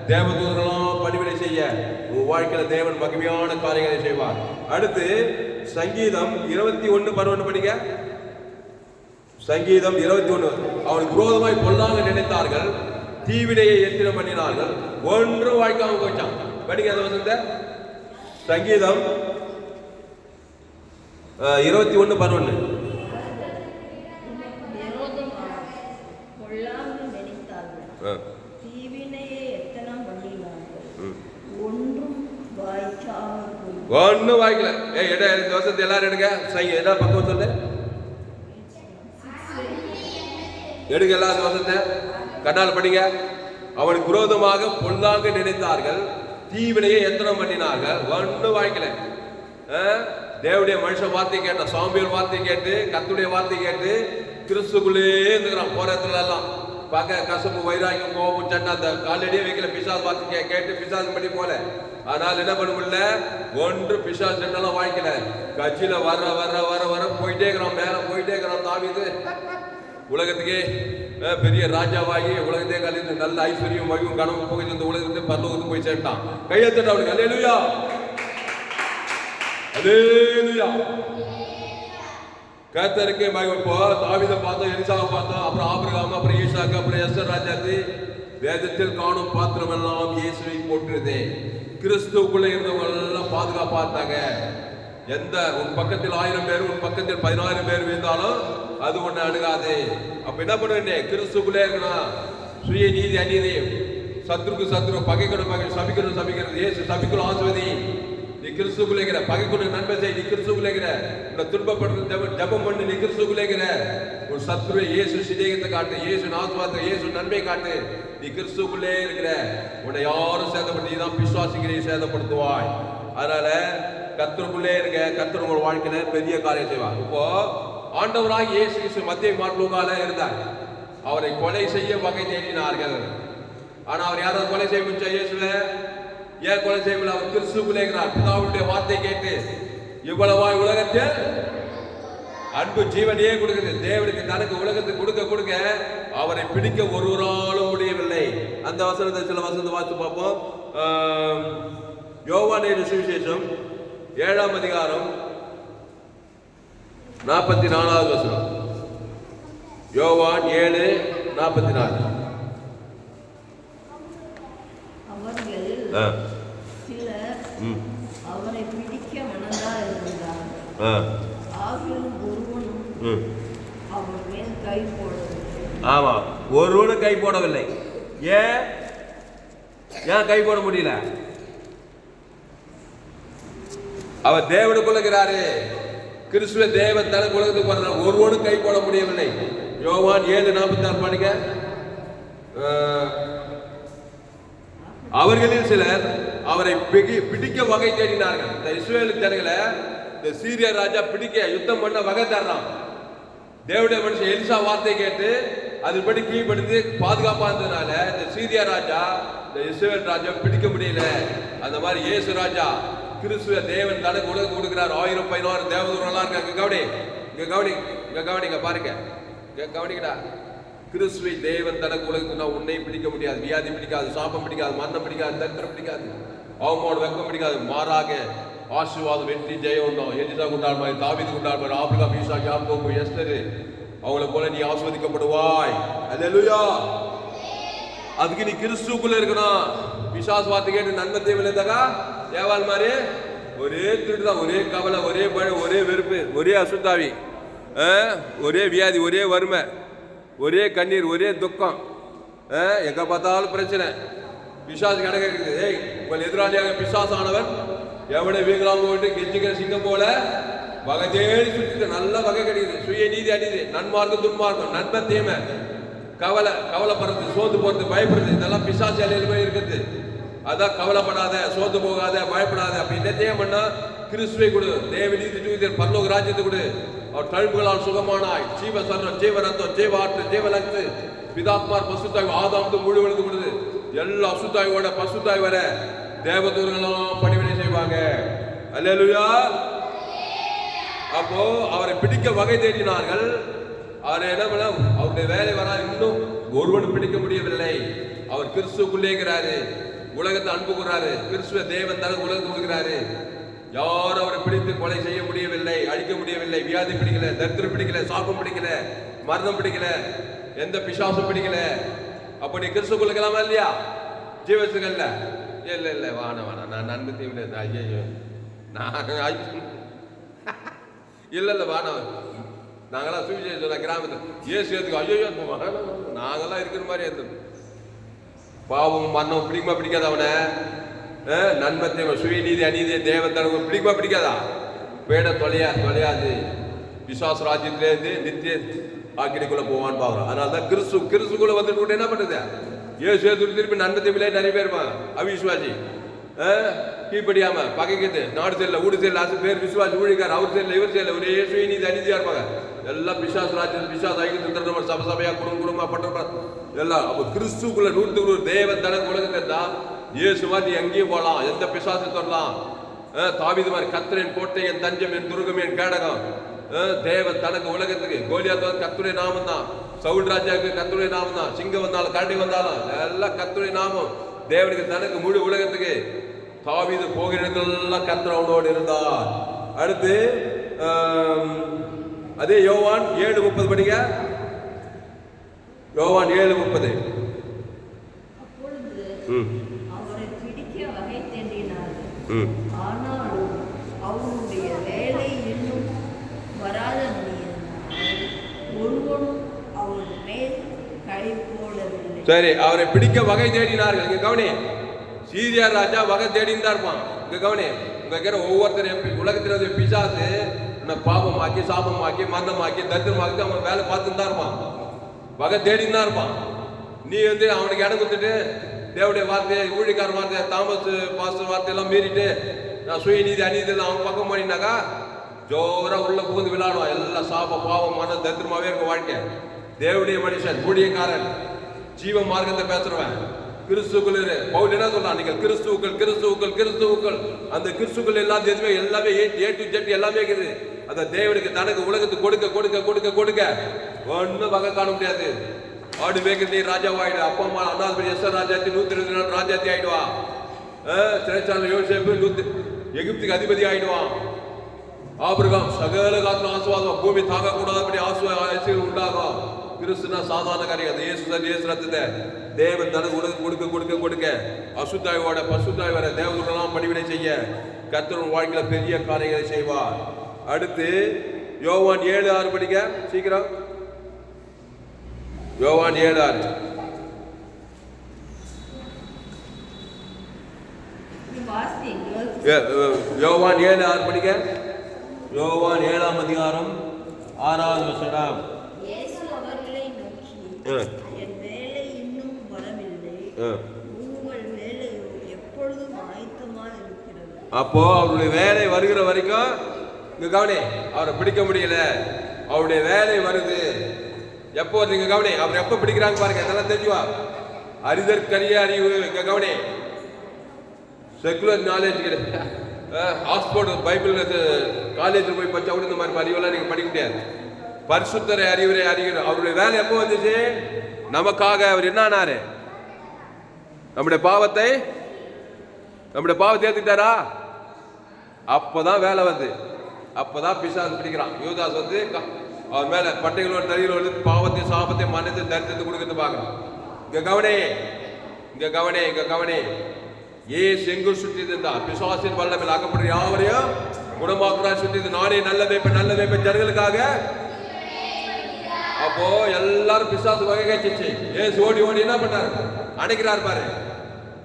தேவதூதர்களெல்லாம் பணிவிடை செய்ய உன் வாழ்க்கையில தேவன் மகிமையான காரியங்களை செய்வார். அடுத்து சங்கீதம் 21:11 படிங்க. சங்கீதம் 21. அவனுக்கு விரோதமாய் பொல்லாங்க நினைத்தார்கள், தீவினையை எத்திரம் பண்ணினார்கள், ஒன்றும் வாய்க்காம போயிட்டான். படிங்க அந்த வசனத்தை. சங்கீதம் 21:11. ஒன்னும் வாய்க்கல. இந்த வசனத்தை எல்லாரும் எடுங்க. என்ன பக்கம் சொல்லு எடுங்க. எல்லா வசனத்தை கண்ணால் படிங்க. அவனுக்கு விரோதமாக பொல்லாங்க நினைத்தார்கள், தீவினையை எத்தனை பண்ணினார்கள், ஒன்னும் வாய்க்கல. தேவனுடைய மனுஷன் வார்த்தை கேட்ட, சாமியல் வார்த்தை கேட்டு, கர்த்தருடைய வார்த்தை கேட்டு கிறிஸ்துக்குள்ளே இருந்துக்கிறான். போறதுல எல்லாம் பார்க்க கசப்பு, வைராகியம், கோபம், சண்டை அந்த காலடியே வைக்கல. பிசாஸ் வார்த்தை கேட்டு பிசாஸ் பண்ணி போல. ஆனால் என்ன பண்ண முடியல, ஒன்று பிசாஸ் சண்டெல்லாம் வாய்க்கல. கட்சியில வர வர வர வர போயிட்டே இருக்கிறான், மேல போயிட்டே இருக்கிறான். தாவீது உலகத்துக்கே பெரிய ராஜாவாகி உலகத்தே கழிந்து நல்ல ஐஸ்வர்யம் மகிழும் கனவு போய் இந்த உலகத்தை பரலோகத்துக்கு போய் சேர்ந்தான். கையெழுத்து அவனுக்கு அல்லேலூயா அல்லேலூயா. கர்த்தருக்கு மகிமை. இப்போ தாவீதை பார்த்தோம், எலிசாவை பார்த்தோம், அப்புறம் ஆபிரகாம், அப்புறம் ஈசாக்கு, அப்புறம் எஸ்தர் ராஜாத்தி. வேதத்தில் காணும் பாத்திரம் எல்லாம் இயேசுவை போற்றுதே. கிறிஸ்துவுக்குள்ள இருந்தவங்க எல்லாம் பாதுகாப்பா இருந்தாங்க. எந்த உன் பக்கத்தில் 1000 பேர், உன் பக்கத்தில் 10000 பேர் இருந்தாலும் அது ஒண்ணு அணுகாது. அப்ப என்ன பண்ணுவேன், கிறிஸ்துக்குள்ளே இருக்கணும். சுய நீதி அநீதி, சத்ருக்கு சத்ரு, பகைக்கணும் பகை, சபிக்கணும் சபிக்கிறது. இயேசு சபிக்கணும் ஆசுவதி. நீ கிறிஸ்துக்குள்ளேங்கிற, பகைக்கணும் நன்மை செய், நீ கிறிஸ்துக்குள்ளேங்கிற. உன்னை துன்பப்படுறது ஜபம் பண்ணு, நீ கிறிஸ்துக்குள்ளேங்கிற. ஒரு சத்ருவை இயேசு சிதேகத்தை காட்டு, இயேசு ஆசுவாதத்தை, இயேசு நன்மை காட்டு. நீ கிறிஸ்துக்குள்ளே இருக்கிற. உன்னை யாரும் சேதப்படுத்தி தான் பிசுவாசிகளை சேதப்படுத்துவாய். அதனால கர்த்தருக்குள்ளே இருக்க. கர்த்தர் உங்கள் வாழ்க்கையில பெரிய காரியம் செய்வார். இப்போ ஆண்டவராக இயேசு கிறிஸ்து மத்திய மாட்டுகால இருந்தார். அவரை கொலை செய்ய வகை தேடினார்கள். ஆனா அவர் யாராவது கொலை செய்ய முடிச்சா? இயேசுல ஏன் கொலை செய்யவில்லை? அவர் கிறிஸ்துக்குள்ளே இருக்கிறார். பிதாவுடைய வார்த்தை கேட்டு இவ்வளவாய் உலகத்தில் அன்பு ஜீவனையே கொடுக்குது. தேவனுக்கு தனக்கு உலகத்தை கொடுக்க கொடுக்க அவரை பிடிக்க ஒருவராலும் முடியவில்லை. அந்த வசனத்தை சில வசனத்தை வாசித்து பார்ப்போம். யோவான் சுவிசேஷம் 7ஆம் அதிகாரம் 44வது வசனம். யோவான் 7:44. அவரை பிடிக்க மனதா இருந்தார். அவர் மேல் கை போடவில்லை. ஆமா, ஒருவனும் கை போடவில்லை. ஏன் கை போட முடியல? அவர் தேவனுக்குள்ள இருக்கிறாரு. கிறிஸ்துவ தேவன் தனக்கு உலகத்துக்கு போறார். ஒருவனும் கை போட முடியவில்லை. யோவான் 7:46 படிங்க. அவர்களில் சிலர் அவரை பிடிக்க வகை தேடினார்கள். இந்த இஸ்ரவேல் ஜனங்களை இந்த சீரிய ராஜா பிடிக்க யுத்தம் பண்ண வகை தர்றான். தேவனுடைய மனுஷன் எலிசா வார்த்தை கேட்டு அதுபடி கீழ்படுத்தி பாதுகாப்பா இருந்ததுனால இந்த சீரிய ராஜா இந்த இஸ்ரவேல் ராஜா பிடிக்க முடியல. அந்த மாதிரி இயேசு ராஜா கிறிஸ்துவ தேவன் தனக்கு உலகம் கொடுக்கிறார். 1000 1000 தேவதூரெல்லாம் இருக்காங்க. கவனி, இங்க கவனி, இங்க கவனிங்க, பாருங்க, இங்க கவனிக்கடா. கிறிஸ்துவை தேவன் தனக்கு உலகத்துக்கு உன்னை பிடிக்க முடியாது. வியாதி பிடிக்காது, சாபம் பிடிக்காது, மரணம் பிடிக்காது, தரித்திரம் பிடிக்காது, அவமானம் வெக்கம் பிடிக்காது. மாறாக ஆசீர்வாதம், வெற்றி, ஜெயம் உண்டோம். எலிசா கொண்டாடுவாய், தாவீது கொண்டாடுவார், ஆபிரகாம், ஈசாக், யாக்கோபு, எஸ்தர், அவங்கள போல நீ ஆசீர்வதிக்கப்படுவாய். அல்லேலூயா. அதுக்கு நீ கிறிஸ்துக்குள்ள இருக்கணும். பிசாசு வார்த்தை கேட்டு நன்மை தீமை இருந்தாக்கா ஏவாள் மாதிரி ஒரே திருட்டு தான், ஒரே கவலை, ஒரே பழம், ஒரே வெறுப்பு, ஒரே அசுத்தாவி, ஒரே வியாதி, ஒரே வறுமை, ஒரே கண்ணீர், ஒரே துக்கம், எங்க பார்த்தாலும் பிரச்சனை. பிசாசு கணக்கு இருக்குது. ஏய், உங்கள் எதிராளியாக பிசாசு ஆனவன் எவனை வீங்கலாம் போயிட்டு கெஞ்சிக்கிற சிங்கம் போல வகை தேடி சுற்றிட்டு நல்ல வகை கிடைக்குது. சுய நீதி அநீதி, நன்மார்க்கம் துன்மார்க்கம், நன்மை தீமை, கவலை, கவலைப்படுறது, சோர்ந்து போறது, பயப்படுறது, இதெல்லாம் பிசாசு எல்லையிலுமே இருக்குது. அதான் கவலைப்படாத, சோர்ந்து போகாத, பயப்படாத. அப்படி என்ன பண்ணா கிறிஸ்துவை கொடு, தேவ நீதி தூதர் பரலோக ராஜ்யத்தை கொடு. அவர் தழும்புகளால் சுகமானாய், ஜீவ சரணம், ஜீவ ரத்தம், ஜீவ ஆற்று, ஜீவ லங்கு, பிதாக்குமார் பசுத்தாய் ஆதாம்து முழு விழுந்து கொடுது. எல்லா அசுத்தாயோட பசுத்தாய் வர தேவதூர்களும் பணிவிடை செய்வாங்க. அல்லேலூயா. அப்போ அவரை பிடிக்க வகை தேடினார்கள். அவர் என்ன பண்ண, அவருடைய வேலை வரா, இன்னும் ஒருவன் பிடிக்க முடியவில்லை. அவர் கிறிஸ்துக்குள்ளே இருக்கிறாரு, உலகத்தை அன்புகிறாரு, கிறிஸ்துவ தேவன் தனக்கு உலகத்தை கொடுக்கிறாரு. யாரும் அவரை பிடித்து கொலை செய்ய முடியவில்லை, அழிக்க முடியவில்லை. வியாதி பிடிக்கல, தரித்திரம் பிடிக்கல, சாபம் பிடிக்கல, மரணம் பிடிக்கல, எந்த பிசாசும் பிடிக்கல. அப்ப நீ கிறிஸ்துக்குள்ள இருக்கலாமா இல்லையா? ஜீவத்துக்கல்ல இல்ல இல்ல, வான வானா, நான் நன்மை தீவிர ஐயோ நான் இல்ல இல்ல வான, நாங்களாம் சுவிசேஷ கிராமத்தில் ஏசுக்கு ஐயோ நாங்கெல்லாம் இருக்கிற மாதிரி இருந்தது. பாவம் மரணம் பிடிக்குமா பிடிக்காத அவனை? நன்மை தேவை, சுயநீதி அநீதி, தேவன் தனக்கு பிடிக்குமா பிடிக்காதா? பேட தொலையாது. விசுவாச ராஜ்யத்திலேருந்து நித்திய ஆக்கினிக்குள்ள போவான்னு பாக்குறோம். அதனாலதான் கிறிஸ்துக்குள்ள வந்துட்டு என்ன பண்றது? ஏசு திருப்பி நன்மை தீமையிலே நிறைய பேருமா அவிசுவாசி, கீழ்படியாம பகைக்குது, நாடு தெரியல, ஊடு தெரியல, அது பேர் விசுவாசி ஊழிக்கார், அவர் தெரியல, இவர் தெரியல, ஒரே சுயநீதி அநீதியா இருப்பாங்க. எல்லாம் பிசாச ராஜ்யம், பிசாச ஐக்கியம், சபையா, குடும்பமா பண்ற எல்லாம். அப்ப கிறிஸ்துக்குள்ள 100 தேவன் தனக்கு உலகத்தை தான். இயேசு மாதிரி எங்கேயும் போகலாம், எந்த பிசாசு தொடலாம். தாவீது மாதிரி கர்த்தரின் கோட்டை, என் தஞ்சம், என் துருகம், என் கேடகம். தேவன் தனக்கு உலகத்துக்கு கோலியாத் கர்த்தருடைய நாமம் தான், சவுல் ராஜாவுக்கு கர்த்தருடைய நாமம் தான், சிங்கம் வந்தாலும் கரடி வந்தாலும் எல்லாம் கர்த்தருடைய நாமம். தேவனுக்கு தனக்கு முழு உலகத்துக்கு. தாவீது போகிற இடத்துலாம் கர்த்தர் அவனோடு இருந்தார். அடுத்து அதே யோவான் 7:30 படிங்க. யோவான் 7:30. அவரை பிடிக்க வகை தேடினார்கள். ஆனாலும் அவருடைய வேலை இன்னும் வராத ஒருவனும் அவர் மேல் கை போடவில்லை. சரி, அவரை பிடிக்க வகை தேடினார்கள். இங்க கவனி, சீரியா ராஜா வகை தேடின்னு தான் இருப்பான். இங்க கவனி, உங்க கேட்கிற ஒவ்வொருத்தரும் உலகத்தில் பிசாசு பாவமாக்கி, சாபமாக்கி, மரணமாக்கி, தரித்திரமாக்கி அவன் வேலை பார்த்துன்னு தான் இருப்பான், வகை தேடின்னு தான் இருப்பான். நீ அவனுக்கு இடம் கொடுத்துட்டு தேவடைய வார்த்தையை, ஊழிக்கார வார்த்தையை, தாமஸ் பாஸ்டர் வார்த்தையெல்லாம் மீறிட்டு நான் சுயநீதி அநீதி அவன் பக்கம் பண்ணினாக்கா ஜோரா உள்ள புகுந்து விளையாடுவான். எல்லாம் சாப பாவம் மன தரித்திரமாவே இருக்க வாழ்க்கை. தேவடைய மனுஷன், ஊழியக்காரன், ஜீவ மார்க்கத்தை பேசுறவன், கிறிஸ்துக்குள் பவுல் என்ன சொல்றான்? நீங்கள் கிறிஸ்துவுக்கள். அந்த கிறிஸ்துக்குள் எல்லாமே ஏ டு ஜெட் எல்லாமே இருக்குது. அந்த தேவனுக்கு தனக்கு உலகத்துக்கு கொடுக்க ஒன்னும் வகை காண முடியாது. ஆடு மேய்க்கிறது, நீ ராஜாவாயிடு. அப்பா அம்மா அண்ணாதிபதி எஸ்ஆர் ராஜாத்தி 120 நாள் ராஜாத்தி ஆயிடுவா. சிறைச்சாலை யோசேப்பு எகிப்துக்கு அதிபதி ஆயிடுவான். ஆபிரகாம் சகல காலத்துல ஆசுவாதம், பூமி தாங்க கூடாதபடி ஆசுவாதம் உண்டாகும். கிறிஸ்துனா சாதாரண காரியம். அந்த இயேசு ரத்தத்தை தேவன் தனக்கு உலகம் கொடுக்க அசுத்தாயோட பசுத்தாய் வர தேவதூரெல்லாம் பணிவிடை செய்ய கர்த்தர் வாழ்க்கையில பெரிய காரியங்களை செய்வார். அடுத்து யோவான் 7:6 படிக்க சீக்கிரம். யோவான் 7:6. யோவான் 7:6 படிக்க. யோவான் 7ஆம் அதிகாரம் 6வது வசனம். இயேசு அவர்களை நோக்கி, என் வேலை இன்னும் வரவில்லை, உங்கள் வேலையோ எப்பொழுதும் ஆயத்தமாக இருக்கிறது. அப்போ அவருடைய வேலை வருகிற வரைக்கும் இங்க கவனி, அவரை பிடிக்க முடியல. அவருடைய வேலை வருது எப்போ? நீங்க கவனி, அவர் எப்ப பிடிக்கிறாங்க பாருங்க, இதெல்லாம் தெரியுவா. அறிதற்கரிய அறிவு. இங்க கவனி, செக்குலர் நாலேஜ் கிடையாது. ஆக்ஸ்போர்ட் பைபிள் காலேஜில் போய் படிச்சா கூட இந்த மாதிரி அறிவெல்லாம் நீங்க படிக்க முடியாது. பரிசுத்தரை அறிவரை அறிகிறார். அவருடைய வேலை எப்போ வந்துச்சு? நமக்காக அவர் என்னானாரு? நம்முடைய பாவத்தை ஏத்துக்கிட்டாரா? அப்பதான் வேலை வந்து, அப்பதான் பிசாசு பிடிக்கிறான். யூதாஸ் வந்து அவர் மேல பட்டைகளோட தறிகளோடு பாவத்தை சாபத்தை மன்னத்தை தரித்திரத்தை கொடுக்கறது பாக்குறான். இங்க கவனே ஏசு எங்கு சுற்றி இருந்தார்? பிசாசின் வல்லமையில் அகப்படுற யாவரையும் குணமாக்குறார் சுற்றி. நானே நல்ல மேய்ப்பன் ஜனங்களுக்காக. அப்போ எல்லாரும் பிசாசு வகை கேட்டுச்சு. ஏசு ஓடி என்ன பண்ணாரு? அணைக்கிறார் பாரு.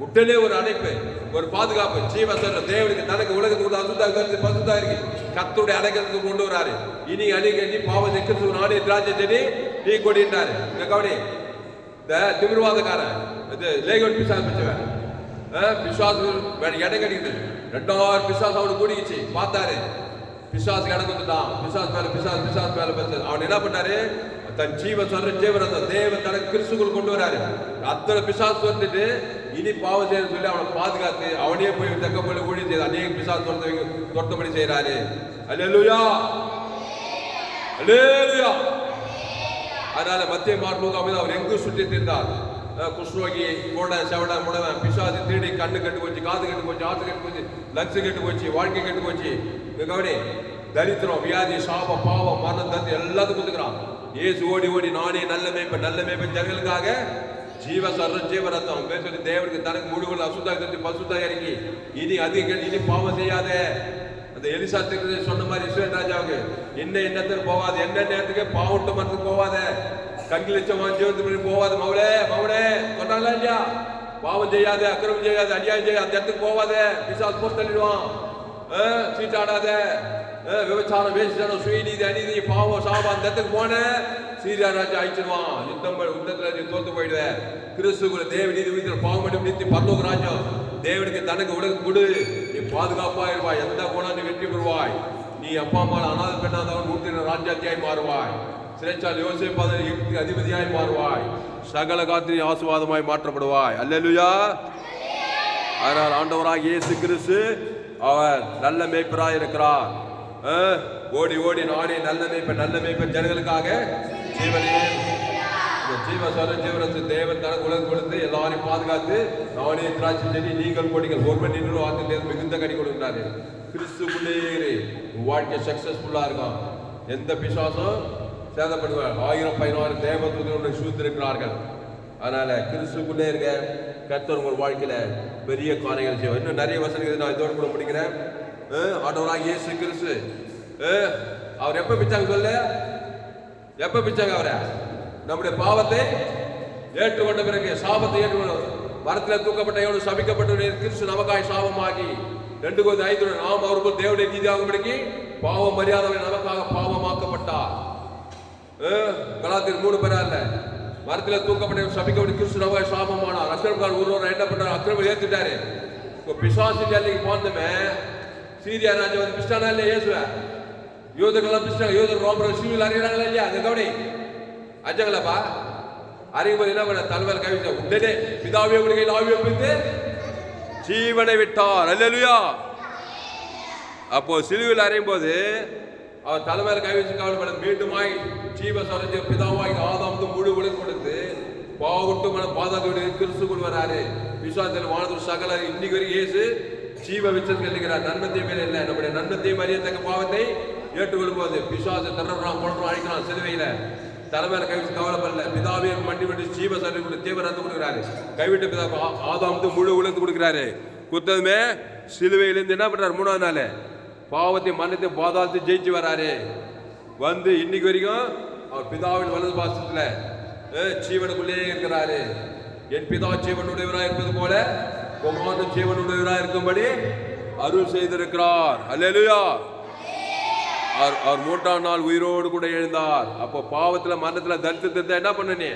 உடனே ஒரு அணைப்பு, ஒரு பாதுகாப்பு. ஜீவசர தேவனுக்கு தனக்கு உலகத்துக்கு அசுத்தா பசுத்தா இருக்கு. கர்த்தருடைய அடைக்கலத்துக்கு கொண்டு வராரு. இனி அணிகட்டி பாவத்தை கிறிஸ்துவ நானே திராட்சை செடி நீ கொடின்றாரு. கவனி, இந்த திமிர்வாதக்காரன் லேகோன் பிசாசு பிச்சவன் பிசாசு இடம் கிடைக்குது. 2000 பிசாசு அவனுக்கு கூடிக்கிச்சு. பார்த்தாரு, பிசாசுக்கு இடம் கொடுத்துட்டான். பிசாசு மேல பேச அவன் என்ன பண்ணாரு? தன் ஜீவரத்தை தேவன் தனக்கு கிறிஸ்துக்குள் கொண்டு வராரு. அத்தனை பிசாசு வந்துட்டு இனி பாவம் செய்ய சொல்லி அவனை பாதுகாத்து அவனே போய் தக்க போய் ஊழி செய்து அநேக பிசாசு துரத்தபடி செய்யறாரு. அல்லேலூயா. அதனால மத்திய மார்க் அவர் எங்கு சுற்றி இருந்தார். குஷ்ரோகி, கோட, செவட, முடவன், பிசாசு, திருடி, கண்ணு கெட்டு போச்சு, காது கெட்டு போச்சு, ஆத்து கெட்டு போச்சு, லக்ஸ் கெட்டு போச்சு, வாழ்க்கை கெட்டு போச்சு. கவனி, தரித்திரம், வியாதி, சாபம், பாவம், மரணம், தத்து எல்லாத்துக்கும் கொடுத்துக்கிறான். ஏசு ஓடி நானே நல்ல மேய்ப்பன் ஜனங்களுக்காக ஜீவரத்தம் சொல்லி தேவனுக்கு தனக்கு முழுவதும் அசுத்தாக்கத்தை பசுத்தாக இறங்கி இனி இனி பாவம் செய்யாத. அந்த எலிசாத்துக்கு சொன்ன மாதிரி இஸ்ரவேல் ராஜாவுக்கு என்னத்துக்கு போவாது, என்ன நேரத்துக்கு பாவட்டு மரத்துக்கு போவாத, கங்கிலிச்சமா ஜீவத்துக்கு போவாது. மவளே சொன்னாங்களா இல்லையா? பாவம் செய்யாத, அக்கிரமம் செய்யாத, அநியாயம் செய்யாத, அந்த இடத்துக்கு போவாத. பிசாசு போட்டு தள்ளிடுவான். சீட்டாடாத, விபச்சாரம், வேசிச்சாரம், சுயநீதி, அநீதி, பாவம், சாபம், அந்த இடத்துக்கு போன சீரியா ராஜா அழிச்சிடுவான். யுத்தத்துல நீ தோத்து போயிடுவ. கிறிஸ்துக்குள்ள தேவ நீதி வீட்டில் பாவம் மட்டும் நிறுத்தி பரலோக ராஜ்யம் தேவனுக்கு தனக்கு உலகம் கொடு. நீ பாதுகாப்பா இருவாய். எந்த குணம் நீ வெற்றி பெறுவாய். நீ அப்பா அம்மா அநாத பெண்ணாதவன் ஊற்றின ராஜ்யாத்தியாய் மாறுவாய். சிறைச்சால் யோசிப்பாத அதிபதியாய் மாறுவாய். சகல காத்திரி ஆசுவாதமாய் மாற்றப்படுவாய். அல்லேலூயா. அதனால் ஆண்டவராக இயேசு கிறிஸ்து அவர் நல்ல மேய்ப்பராய் இருக்கிறார். ஓடி நானே நல்ல மேய்ப்பன் ஜனங்களுக்காக ஜீவரத்து தேவன் தனக்கு உலகம் கொடுத்து எல்லாரையும் பாதுகாத்து நானே திராட்சை செடி நீங்கள் கொடிகள் ஒருவன் நின்று வார்த்தை மிகுந்த கனி கொடுக்கிறாரு. கிறிஸ்துக்குள்ளே வாழ்க்கை சக்சஸ்ஃபுல்லா இருக்கும். எந்த பிசாசும் சேதப்படுவார். 1000-1500 தேவதூதர்களுடைய சூழ்ந்திருக்கிறார்கள். அதனால கிறிஸ்துக்குள்ளே இருக்க. கர்த்தர் உங்கள் வாழ்க்கையில பெரிய காரியங்கள் செய்வார். இன்னும் நிறைய வசனங்கள் நான் இதோடு கூட முடிக்கிறேன். ஆண்டவராக இயேசு கிறிஸ்து அவர் எப்ப பிச்சாங்க சொல்ல? எப்ப பிச்சாங்க அவரை? நம்முடைய பாவத்தை ஏற்றுக்கொண்ட பிறகு, சாபத்தை ஏற்றுக்கொண்ட மரத்தில் தூக்கப்பட்ட எவனும் சபிக்கப்பட்ட கிறிஸ்து நமக்காய் சாபமாகி 2:5 நாம் அவருக்குள் தேவனுடைய நீதியாகும்படிக்கு பாவம் மரியாதை நமக்காக பாவமாக்கப்பட்டார். கலாத்தியர் 3 பேரா இல்ல, மரத்தில் தூக்கப்பட்ட சபிக்கப்பட்ட கிறிஸ்து நமக்காய் சாபமானார். அக்கிரமக்காரர் ஒருவர் என்ன பண்றாரு? அக்கிரமம் ஏத்துட்டாரு. பிசாசு ஜல்லிக்கு போனதுமே சீரியா ராஜா வந்து பிஸ்டானா இல்லையா? இயேசுவ யூதர்கள்லாம் பிஸ்டாங்க. யூதர் ரோமர்கள் சிலுவையில் அறிகிறாங்களா இல்லையா? அங்க கவனி, அஜங்களாப்பா அறியும் போது என்ன பண்ண? தலைமையில் கவிச்ச உடனே பிதாவே உலகையில் ஆவியை பிடித்து ஜீவனை விட்டார். அல்லேலூயா. அப்போ சிலுவையில் அறையும் போது அவர் தலைமையில் கவிச்சு கவலைப்பட மீண்டுமாய் ஜீவ சொரஞ்ச பிதாவாய் ஆதாம் முழு உலகம் கொடுத்து பாவட்டு மன பாதாள கிறிஸ்துக்குள் வராரு. விசுவாசத்தில் வாழ்ந்து சகல இன்னைக்கு வரைக்கும் இயேசு ஜீவ விச்சம் சொல்லுகிறார். நன்மத்தை மேல இல்லை, நம்முடைய நன்மத்தையும் அறியத்தக்க பாவத்தை ஏற்றுக்கொள்ளும் போது பிசாசை தர்றான், கொள்றான், அழிக்கிறான். சிலுவையில தலைமையில கைவிட்டு கவலைப்படல. பிதாவே மண்டி விட்டு ஜீவ சரி தீவிரத்தை கொடுக்குறாரு. கைவிட்டு பிதா ஆதாம் முழு உலகத்து கொடுக்குறாரு. குத்ததுமே சிலுவையிலிருந்து என்ன பண்றாரு? 3ஆவது நாள் பாவத்தை மன்னத்தை பாதாளத்தை ஜெயிச்சு வராரு. வந்து இன்னைக்கு வரைக்கும் அவர் பிதாவின் வலது பாசத்துல ஜீவனுக்குள்ளே இருக்கிறாரு. என் பிதா ஜீவனுடையவராக இருப்பது போல குமாரன் ஜீவனுடையவராக இருக்கும்படி அருள் செய்திருக்கிறார். அல்லேலூயா. அவர் 3ஆம் நாள் உயிரோடு கூட எழுந்தார். அப்போ பாவத்துல மரணத்துல தரித்திரத்தை என்ன பண்ண? நீ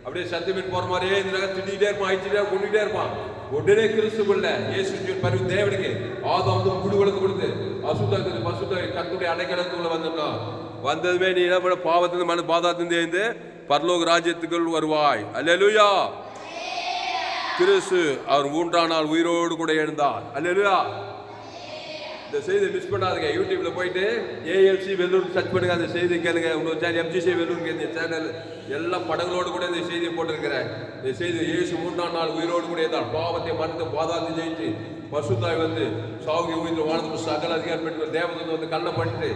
அப்படியே சத்தியமின் போற மாதிரியே திட்டிகிட்டே இருப்பான், அழிச்சுட்டே கொண்டுகிட்டே இருப்பான். உடனே கிறிஸ்துக்குள்ள இயேசு பரிவு தேவனுக்கு ஆதாம் முழு உலகத்தை கொடுத்து அசுத்த பசுத்த கர்த்தருடைய அடைக்கலத்துக்குள்ள வந்துட்டோம். வந்ததுமே நீ என்ன பண்ண? பாவத்திலிருந்து மன பாதாத்திலிருந்து எழுந்து பரலோக ராஜ்யத்துக்குள் வருவாய். அல்லேலூயா. கிறிஸ்து அவர் 3ஆம் நாள் உயிரோடு கூட எழுந்தார். அல்லேலூயா. இந்த செய்தியை மிஸ் பண்ணாதுங்க. யூடியூப்ல போயிட்டு ஏஎல்சி வெல்லூர் சர்ச் பண்ணுங்க, அந்த செய்தி கேளுங்க. உங்களோட சேனல் எம்ஜிசி வெல்லூர் இந்த சேனல் எல்லா படங்களோடு கூட இந்த செய்தியை போட்டிருக்கிறேன். இந்த செய்தி இயேசு 3ஆம் நாள் உயிரோடு கூட இருந்தார். பாவத்தை மறந்து பாதாளத்தை ஜெயிச்சு பசுத்தாய் வந்து சாவுகை உயிர் வாழ்ந்து சகல அதிகாரம் பெற்று தேவதூதன் வந்து கண்ணை பண்ணிட்டு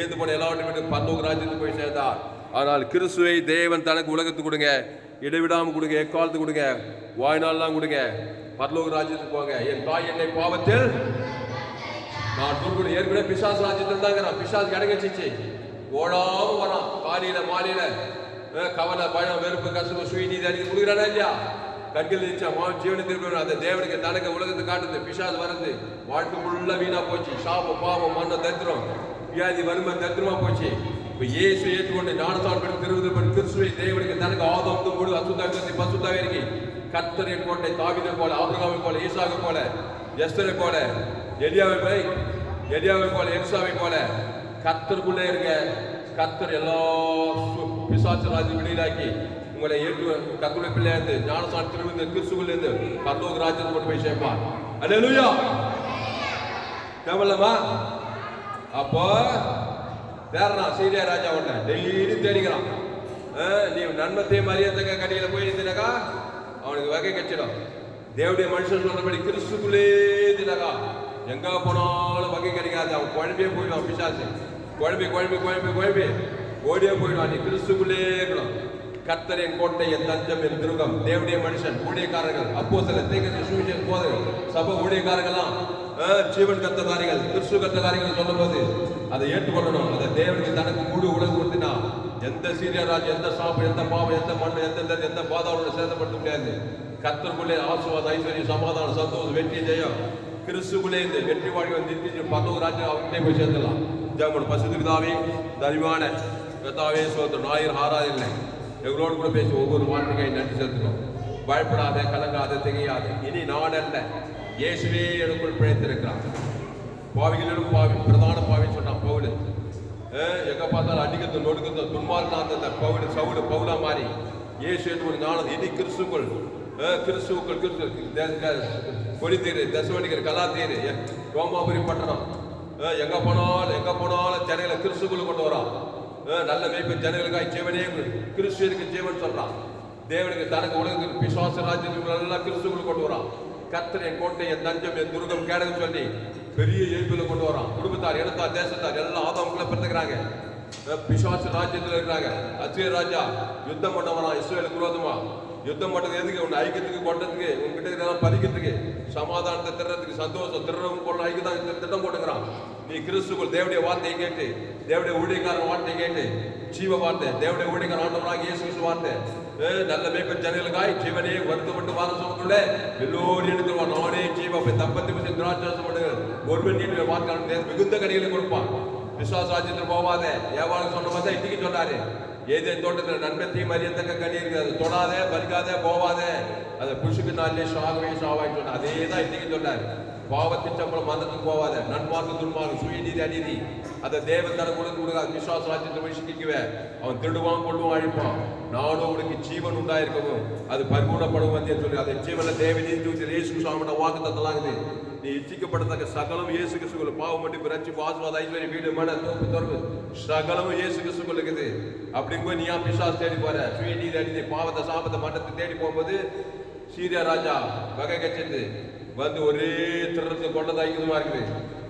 ஏது பண்ண எல்லாவற்றையும் விட்டு பரலோக ராஜ்யத்துக்கு போய் சேர்ந்தார். ஆனால் கிறிஸ்துவை தேவன் தனக்கு உலகத்துக்கு கொடுங்க, இடைவிடாமல் கொடுங்க, எக்காலத்துக்கு கொடுங்க, வாய்நாள்லாம் கொடுங்க, பரலோக ராஜ்யத்துக்கு போங்க. என் தாய் என்னை பாவத்தில் நான் துர்குணம் ஏற்கனவே பிசாசு ராஜ்யத்தில் தாங்கிறான். பிசாசு கிடைச்சிச்சு ஓடாம வரான். காலையில மாலையில கவலை பயம் வெறுப்பு கசப்பு சுயநீதி அடிக்க கொடுக்குறானா இல்லையா? கற்கள் நிச்சா ஜீவனை திருப்பி அந்த தேவனுக்கு தனக்கு உலகத்தை காட்டுது. பிசாசு வரது வாழ்க்கை ஃபுல்லா வீணா போச்சு. சாபம் பாவம் மண்ண தத்திரம் வியாதி வறுமை தத்திரமா போச்சு. இப்ப இயேசு ஏற்றுக்கொண்டு ஞானஸ்தானம் பெற்று திருவிழா கிறிஸ்துவை தேவனுக்கு தனக்கு ஆதம் முழு அசுத்தாவி பசுத்தாவே இருக்கு. கர்த்தரை கோட்டை தாவீதை போல, ஆபிரகாமை போல, ஈசாவை போல, எஸ்தரை போல, எலியாவை போல, எலிசாவை போல கர்த்தருக்குள்ளே இருக்க. கர்த்தர் எல்லா பிசாசு ராஜ்யம் வெளியிலாக்கி உங்களை ஏற்று கர்த்தருடைய பிள்ளையாந்து ஞானஸ்தானம் திருவிழா கிறிஸ்துக்குள்ள இருந்து பரலோக ராஜ்யத்தை கொண்டு போய் சேர்ப்பார். அல்லேலூயா. கேவலமா அப்போ தேர்றான் சீரியா ராஜா உடனே டெய்லி தேடிக்கிறான். நீ நன்மத்தை மரியாதை கடையில போய் இருந்தினாக்கா அவனுக்கு வகை கச்சிடும். தேவடைய மனுஷன் சொல்றபடி கிறிஸ்துக்குள்ளே இருந்தினாக்கா எங்க போனாலும் வகை கிடைக்காது. அவன் குழம்பே போயிடுவான். பிசாசு குழம்பி ஓடியே போயிடுவான். நீ கிறிஸ்துக்குள்ளே இருக்கணும். கர்த்தர் என் கோட்டை, என் தஞ்சம், என் துருகம். தேவடைய மனுஷன் ஊழியக்காரர்கள், அப்போஸ்தலர், தீர்க்கதரிசிகள், போதகர், சபை ஊழியக்காரர்கள்லாம் ஜீவன் கர்த்தகாரிகள், கிறிஸ்து கர்த்தகாரிகள் சொல்லும் போது அதை ஏற்றுக்கொள்ளணும். அதை தேவனுக்கு தனக்கு முழு உலகம் கொடுத்தினா எந்த சீரியா ராஜ், எந்த சாப்பு, எந்த பாவம், எந்த மண், எந்த பாதாளோட சேதப்படுத்த முடியாது. கர்த்தருக்குள்ளே ஆசீர்வாதம், ஐஸ்வர்யம், சமாதானம், சந்தோஷம், வெற்றி, ஜெயம் கிறிஸ்துக்குள்ளே இந்த வெற்றி வாழ்க்கை நிறுத்தி பரலோக ராஜ்யம் அவங்களே போய் சேர்ந்துடலாம். ஜெபம் பசுதாவே தரிவான கர்த்தாவே சோதர ஞாயிறு ஆராதில்லை எங்களோடு கூட பேசி ஒவ்வொரு வார்த்தையை நன்றி செலுத்தணும். பயப்படாத, கலங்காத, திகையாத. இனி நான் அல்ல, இயேசுவே எனக்குள் பிழைத்திருக்கிறான். பாவிகளிலும் பாவி, பிரதான பாவின்னு சொன்னான் பவுல். எங்க பார்த்தாலும் அடிக்கிறது நொடுக்கிறது துன்மார்க்கான அந்த பவுல் சவுடு பவுலா மாறி இயேசு என்று ஒரு ஞானம். இனி கிறிஸ்துக்குள் கொடித்தீரு, தசுவனிக்கிற கலாத்தீரு, ரோமாபுரி பட்டணம் எங்க போனாலும் ஜனங்களை கிறிஸ்துக்குள்ள கொண்டு வரான். நல்ல மேய்ப்பு ஜனங்களுக்காய் ஜீவனே கிறிஸ்துவனுக்கு ஜீவன் சொல்றான். தேவனுக்கு தனக்கு உலகத்துக்கு பிசாச ராஜ்யத்துக்கு எல்லாம் கிறிஸ்துக்குள்ள கொண்டு வரான். கர்த்தர் என் கோட்டை, என் தஞ்சம், என் துருகம் கேடகம் சொல்லி பெரிய எழுப்புல கொண்டு வரான். குடும்பத்தார், இடத்தார், தேசத்தார் எல்லாம் ஆதாமுக்குள்ள பிறந்துக்கிறாங்க. பிசாச ராஜ்யத்தில் இருக்கிறாங்க. அசீர் ராஜா யுத்தம் பண்ண வரான் இஸ்ரவேலுக்கு விரோதமா. யுத்தம் பண்றது எதுக்கு? உன்னை ஐக்கியத்துக்கு கொண்டதுக்கு, உங்ககிட்ட இதெல்லாம் பறிக்கிறதுக்கு, சமாதானத்தை திருறதுக்கு, சந்தோஷம் திருறவும் போல ஐக்கியதான் திட்டம் போட்டுக்கிறான். நீ கிறிஸ்துக்குள் தேவடைய வார்த்தையை கேட்டு, தேவடைய ஊழியக்காரன் வார்த்தையை கேட்டு, ஜீவ வார்த்தை, தேவடைய ஊழியக்காரன் ஆண்டவராக இயேசு கிறிஸ்து வார்த்தை, நல்ல மேய்ப்பன் ஜனங்களுக்காய் ஜீவனே வருத்தப்பட்டு வாரசமுள்ள எல்லோரும் எடுத்துருவான். நானே ஜீவ தம்பத்தி திராட்சம் பண்ணுங்க ஒருவன் நீட்டு வார்த்தை மிகுந்த கனிகளை கொடுப்பான். விசுவாச ராஜ்யத்தில் போவாத ஏவாளுக்கு சொன்ன மாதிரி இன்னைக்கு சொன்னாரு. ஏதே தோட்டத்தில் நன்மத்தையும் மரியத்தக்க கனி இருக்குது, அது தொடாத, பறிக்காத, போவாத, அதை புருஷுக்கு நாளிலே சாகவே சாவாயின்னு சொன்ன அதே தான் இன்னைக்கு சொன்னார். பாவத்தின் சம்பளம் மந்தத்துக்கு போவாத, நன்மார்க்கு துன்மார்க்கு சுயநீதி அநீதி அதை தேவன் தர கொடுக்காது. விசுவாச ராஜ்யத்தை போய் சிக்கிக்குவேன். அவன் திருடுவான், கொள்ளுவான், அழிப்பான். நானும் உனக்கு ஜீவன் உண்டாயிருக்கவும் அது பரிபூர்ணப்படும் வந்தேன்னு சொல்லி அதை ஜீவன தேவநீதி இயேசு சுவாமியோட வாக்கு தத்தலாங்குது. நீ இச்சிக்கப்படத்தக்க சகலம் இயேசு கிறிஸ்துக்குள்ள பாவம் மட்டும் ரட்சிப்பு, ஆசீர்வாதம், ஐஸ்வர்யம், வீடு, மன, தோப்பு, தொடர்பு சகலமும் இயேசு கிறிஸ்துக்குள்ள இருக்குது. அப்படிங்கும்போது நீ ஏன் பிசாசு தேடி போற? சுயநீதி அநீதி பாவத்தை சாபத்தை மட்டத்தை தேடி போகும்போது சீரியா ராஜா வகை கச்சது வந்து ஒரே திருடத்தை கொண்டதா இருக்குதுமா இருக்குது.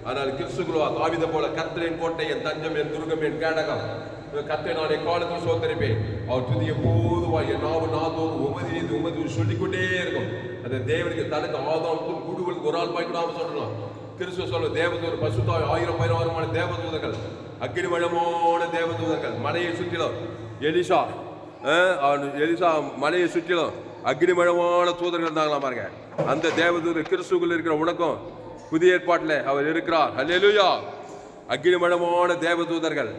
ஆனால் கிறிஸ்துக்குள்ள தாவீதை போல கர்த்தரின் கோட்டை, என் தஞ்சம், என் துருகம், என் கேடகம், கர்த்தரை நான் எக்காலத்தில் சோதரிப்பேன். அவர் துதி எப்போதுவா என் நாதோடு உமது சொல்லிக்கொண்டே இருக்கும். அந்த தேவனுக்கு தனக்கு ஆதாமுக்கும் குடுகளுக்கு ஒரு ஆள் பாய்க்கூடாம சொல்லணும். கிறிஸ்துவ சொல்ல தேவதூர் பசுத்தாய் 1000 தேவதூதர்கள், அக்கினிமயமான தேவதூதர்கள் மலையை சுற்றிலும் எலிசா மலையை சுற்றிலும் அக்னிமயமான தூதர்கள் இருந்தாங்களாம் பாருங்க. அந்த தேவதூதர் கிறிஸ்துக்குள்ள இருக்கிற உனக்கும் புதிய ஏற்பாட்டில் அவர் இருக்கிறார். அல்லேலூயா. அக்னிமயமான தேவதூதர்கள்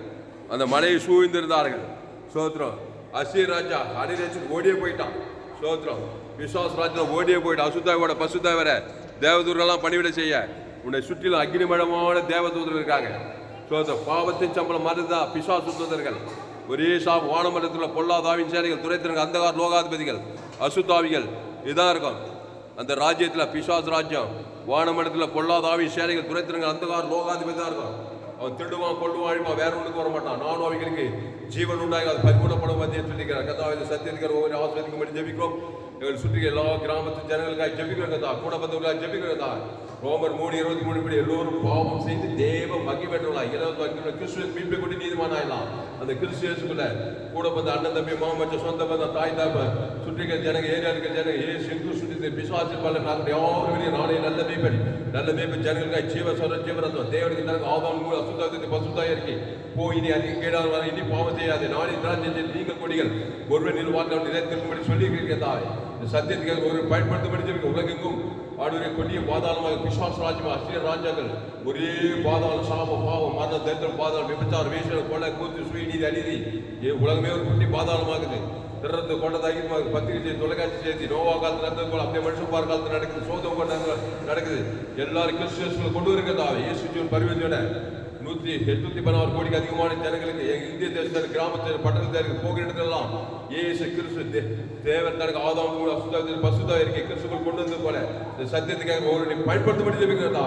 அந்த மலையை சூழ்ந்திருந்தார்கள். சோத்ரம். அசீர் ராஜா அனிரேச்சு ஓடியே போயிட்டான். சோத்ரம். விசுவாச ராஜ்யம் ஓடியே போயிட்டான். அசுத்தாவோட பசுத்தாய் வர தேவதூதர்கள்லாம் பணிவிட செய்ய உன்னை சுற்றிலும் அக்னிமயமான தேவதூதர்கள் இருக்காங்க. சோத்ரம். பாவத்தின் சம்பளம் மறந்தா பிசாசு தூதர்கள் ஒரே வானமண்டலத்தில் பொல்லாதாவின் சேனைகள், துரைத்திறங்க அந்தகார் லோகாதிபதிகள், அசுத்தாவிகள் இதான் இருக்கும் அந்த ராஜ்யத்தில். பிசாசு ராஜ்யம் வானமண்டலத்தில் பொல்லாத ஆவி சேனைகள் துரைத்திருங்க அந்தகார லோகாதிபதி தான் இருக்கும். அவன் திருடுவான், கொள்ளுவான், அழிப்பான், வேற ஒன்றுக்கு வர மாட்டான். நானும் அவைகளுக்கு ஜீவன் உண்டாக அது பரிபூர்ணப்படும் மத்திய சொல்லிக்கிறார். கதாவை சத்தியத்துக்கிற ஒவ்வொரு ஆஸ்வதிக்கும் படி ஜெபிக்கிறோம். எங்கள் சுற்றி எல்லா கிராமத்து ஜனங்களுக்காக ஜெபிக்கிறோம் கதா, கூட பந்தவர்களுக்காக ஜெபிக்கிறோம் கதா. ரோமர் 3:23 படி எல்லோரும் பாவம் செய்து தேவ மகிமை பெற்றவர்களாய் கிறிஸ்துவின் மீட்பை கொண்டு நீதிமான் ஆயிடலாம். அந்த கிறிஸ்துக்குள்ள கூட பந்த அண்ணன் தம்பி மாமச்ச சொந்த பந்த தாய் தாப்ப சுற்றிக்கிற ஜனங்க ஏரியா இருக்கிற ஜனங்க ஏசு சுற்றி பிசாசு பல யாரும் நாளை நல்ல மேய்ப்பன் ஜனங்களுக்காக ஜீவ சொல்ற ஜீவரத்தம் தேவனுக்கு தனக்கு ஆதாம் அசுத்தாயத்தை பசுத்தாய இருக்கி போய் இனி அதிக கேடாத வர இனி பாவம் செய்யாது. நாளை திராட்சை நீங்கள் கொடிகள் ஒருவர் நிர்வாகம் நிலைத்திருக்கும்படி சொல்லி இருக்கிறதாய் சத்தியத்துக்கு ஒரு பயன்படுத்தும்படி உலகெங்கும் ஆடுவரை கொடிய பாதாளமாக பிசாசு ராஜ்யமாக அஸ்திர ராஜாக்கள் ஒரே பாதாளம் சாப பாவம் மரண தரித்திரம் பாதாளம் விபச்சார வேஷம் கொலை கூத்து சுயநீதி அநீதி உலகமே ஒரு குட்டி பாதாளமாகுது. திறந்து கொண்டதாகி பத்திரிகை தொலைக்காட்சி செய்தி நோவா காலத்தில் நடந்தது போல அப்படியே மனுஷன் பார் காலத்தில் நடக்குது. சோதம் கொண்டாங்க நடக்குது. எல்லாரும் கிறிஸ்துவ கொண்டு வருகிறதா இயேசு பரிவர்த்தோட 816 கோடிக்கு அதிகமான ஜனங்களுக்கு இந்திய தேசத்தில் கிராமத்தில் பட்டணத்தில் போகிற இடத்துலாம் இயேசு கிறிஸ்து தேவன் தனக்கு ஆதாம் பசுதா இருக்கை கிறிஸ்துக்குள் கொண்டு வந்தது போல இந்த சத்தியத்துக்காக ஒரு பயன்படுத்தப்படி ஜெபிக்கிறதா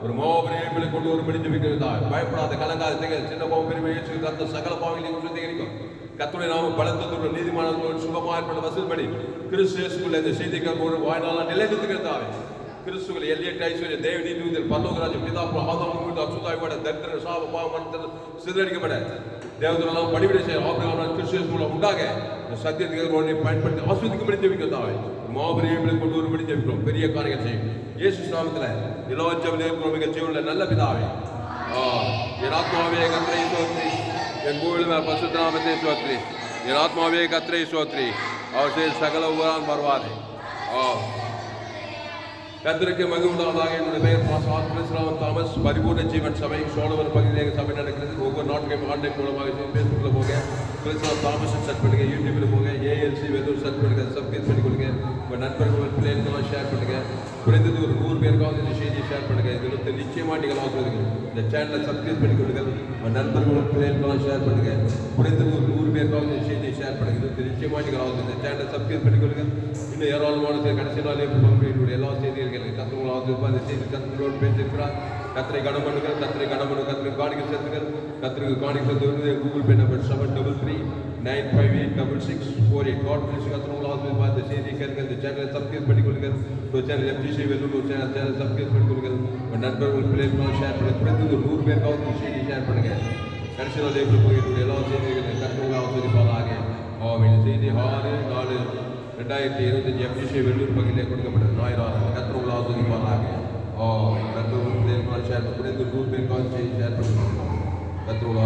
ஒரு மாபெரும் கொண்டு வரும்படி ஜெபிக்கிறதா. பயப்படாத கலங்காத சின்ன பாவம் பெருமை இயேசு அந்த சகல பாவங்களையும் சுத்திகரிக்கும். கர்த்தருடைய நாம பலத்தோடு நீதிமானத்தோடு சுகமாக ஏற்பட்ட வசூல்படி கிறிஸ்து இயேசுக்குள்ள இந்த செய்திக்காக ஒரு வாழ்நாள் நிலைநிறுத்துகிறதாவே கிறிஸ்துவில் எல்லையற்ற ஐஸ்வர்ய தேவ நீதியில் பரலோகராஜ்யம் பிதாப்பு ஆதாம் அசுத்தாய்ப்பட தரித்திர சாப பாவம் சிதறடிக்கப்பட தேவதெல்லாம் படிவிடை செய்ய ஆபிரகாம் கிறிஸ்து மூலம் உண்டாக இந்த சத்தியத்துக்கு பயன்படுத்தி ஆஸ்வதிக்கும்படி ஜெபிக்கிறதாவே மாபெரும் கொண்டு வரும்படி ஜெபிக்கிறோம். பெரிய காரியங்கள் செய்யும் இயேசு நாமத்தில் எல்லா ஜெபம் மிக ஜீவனுள்ள நல்ல பிதாவே. என் ஆத்மாவே கர்த்தரை ஸ்தோத்திரி, என் பூவிலுமே பரிசுத்த நாமத்தை ஸ்தோத்திரி. என் ஆத்மாவே கர்த்தரை ஸ்தோத்திரி, அவர் செய்த சகல உபகாரம் வருவாதே. கர்த்தருக்கு மகிமை உண்டாவதாக. என்னுடைய பெயர் பாஸ்டர் தாமஸ். பரிபூர்ண ஜீவன் சபை சோழவர் பகுதியில் சபை நடக்கிறது. ஒவ்வொரு நாட்டையும் ஆன்லைன் மூலமாக ஃபேஸ்புக்கில் போங்க, கிறிஸ்தவ தாமஸ் சர்ச் பண்ணுங்க, யூடியூப்பில் போங்க, ஏஎல்சி வெதூர் சர்ச் பண்ணுங்க, சப்ஸ்கிரைப் பண்ணி கொடுங்க. உங்கள் நண்பர்கள் பிள்ளைகளுக்கெல்லாம் ஷேர் பண்ணுங்க. குறைந்தது ஒரு 100 பேருக்காவது இந்த செய்தியை ஷேர் பண்ணுங்க. இதில் நிச்சயமாக நீங்கள் ஆகுதுங்க. இந்த சேனலை சப்ஸ்கிரைப் பண்ணி கொடுங்க. உங்கள் நண்பர்கள் பிள்ளைகளுக்கெல்லாம் ஷேர் பண்ணுங்க. குறைந்தது ஒரு 100 பேருக்காவது இந்த செய்தியை ஷேர் பண்ணுங்க. இது நிச்சயமாக நீங்கள் ஆகுது. இந்த சேனலை சப்ஸ்கிரைப் பண்ணி கொடுங்க. இன்னும் ஏராளமான கடைசி நாளே எல்லா செய்திகள் கத்தவங்களாவது அந்த செய்தி கத்தங்களோடு பேசியிருக்கிறார். கத்திரை கணமனுகள் கத்திரை காணிக்க சேர்த்துகள் கத்திரிக்கு காணிக்க சேர்த்து கூகுள் பே நம்பர் 7339586648. காட் பிளஸ் கத்தவங்களாவது இந்த செய்தி கேட்க இந்த சேனலை சப்ஸ்கிரைப் பண்ணி கொடுங்கள். ஒரு சேனல் எஃப்டிசி வெள்ளூர் ஒரு சேனல் சப்ஸ்கிரைப் பண்ணி கொடுங்கள். உங்கள் நண்பர்கள் பிள்ளைகளும் ஷேர் பண்ணுங்கள். குறைந்தது 100 பேருக்காவது இந்த செய்தி ஷேர் பண்ணுங்கள். கடைசி நாள் எப்படி போயிட்டு எல்லா செய்திகளும் கத்தவங்களாவது இருப்பாங்க. செய்தி 6/4/2025 எஃப்டிசி வெள்ளூர் பகுதியில் கொடுக்கப்பட்டது. ஞாயிறு கத்தவங்களை ஆஸ்வதிப்பாங்க. கத்தவர்கள் ஷேர் குறைந்து 100 பேருக்காவது செய்தி ஷேர் பண்ணுவாங்க. கத்தவங்களை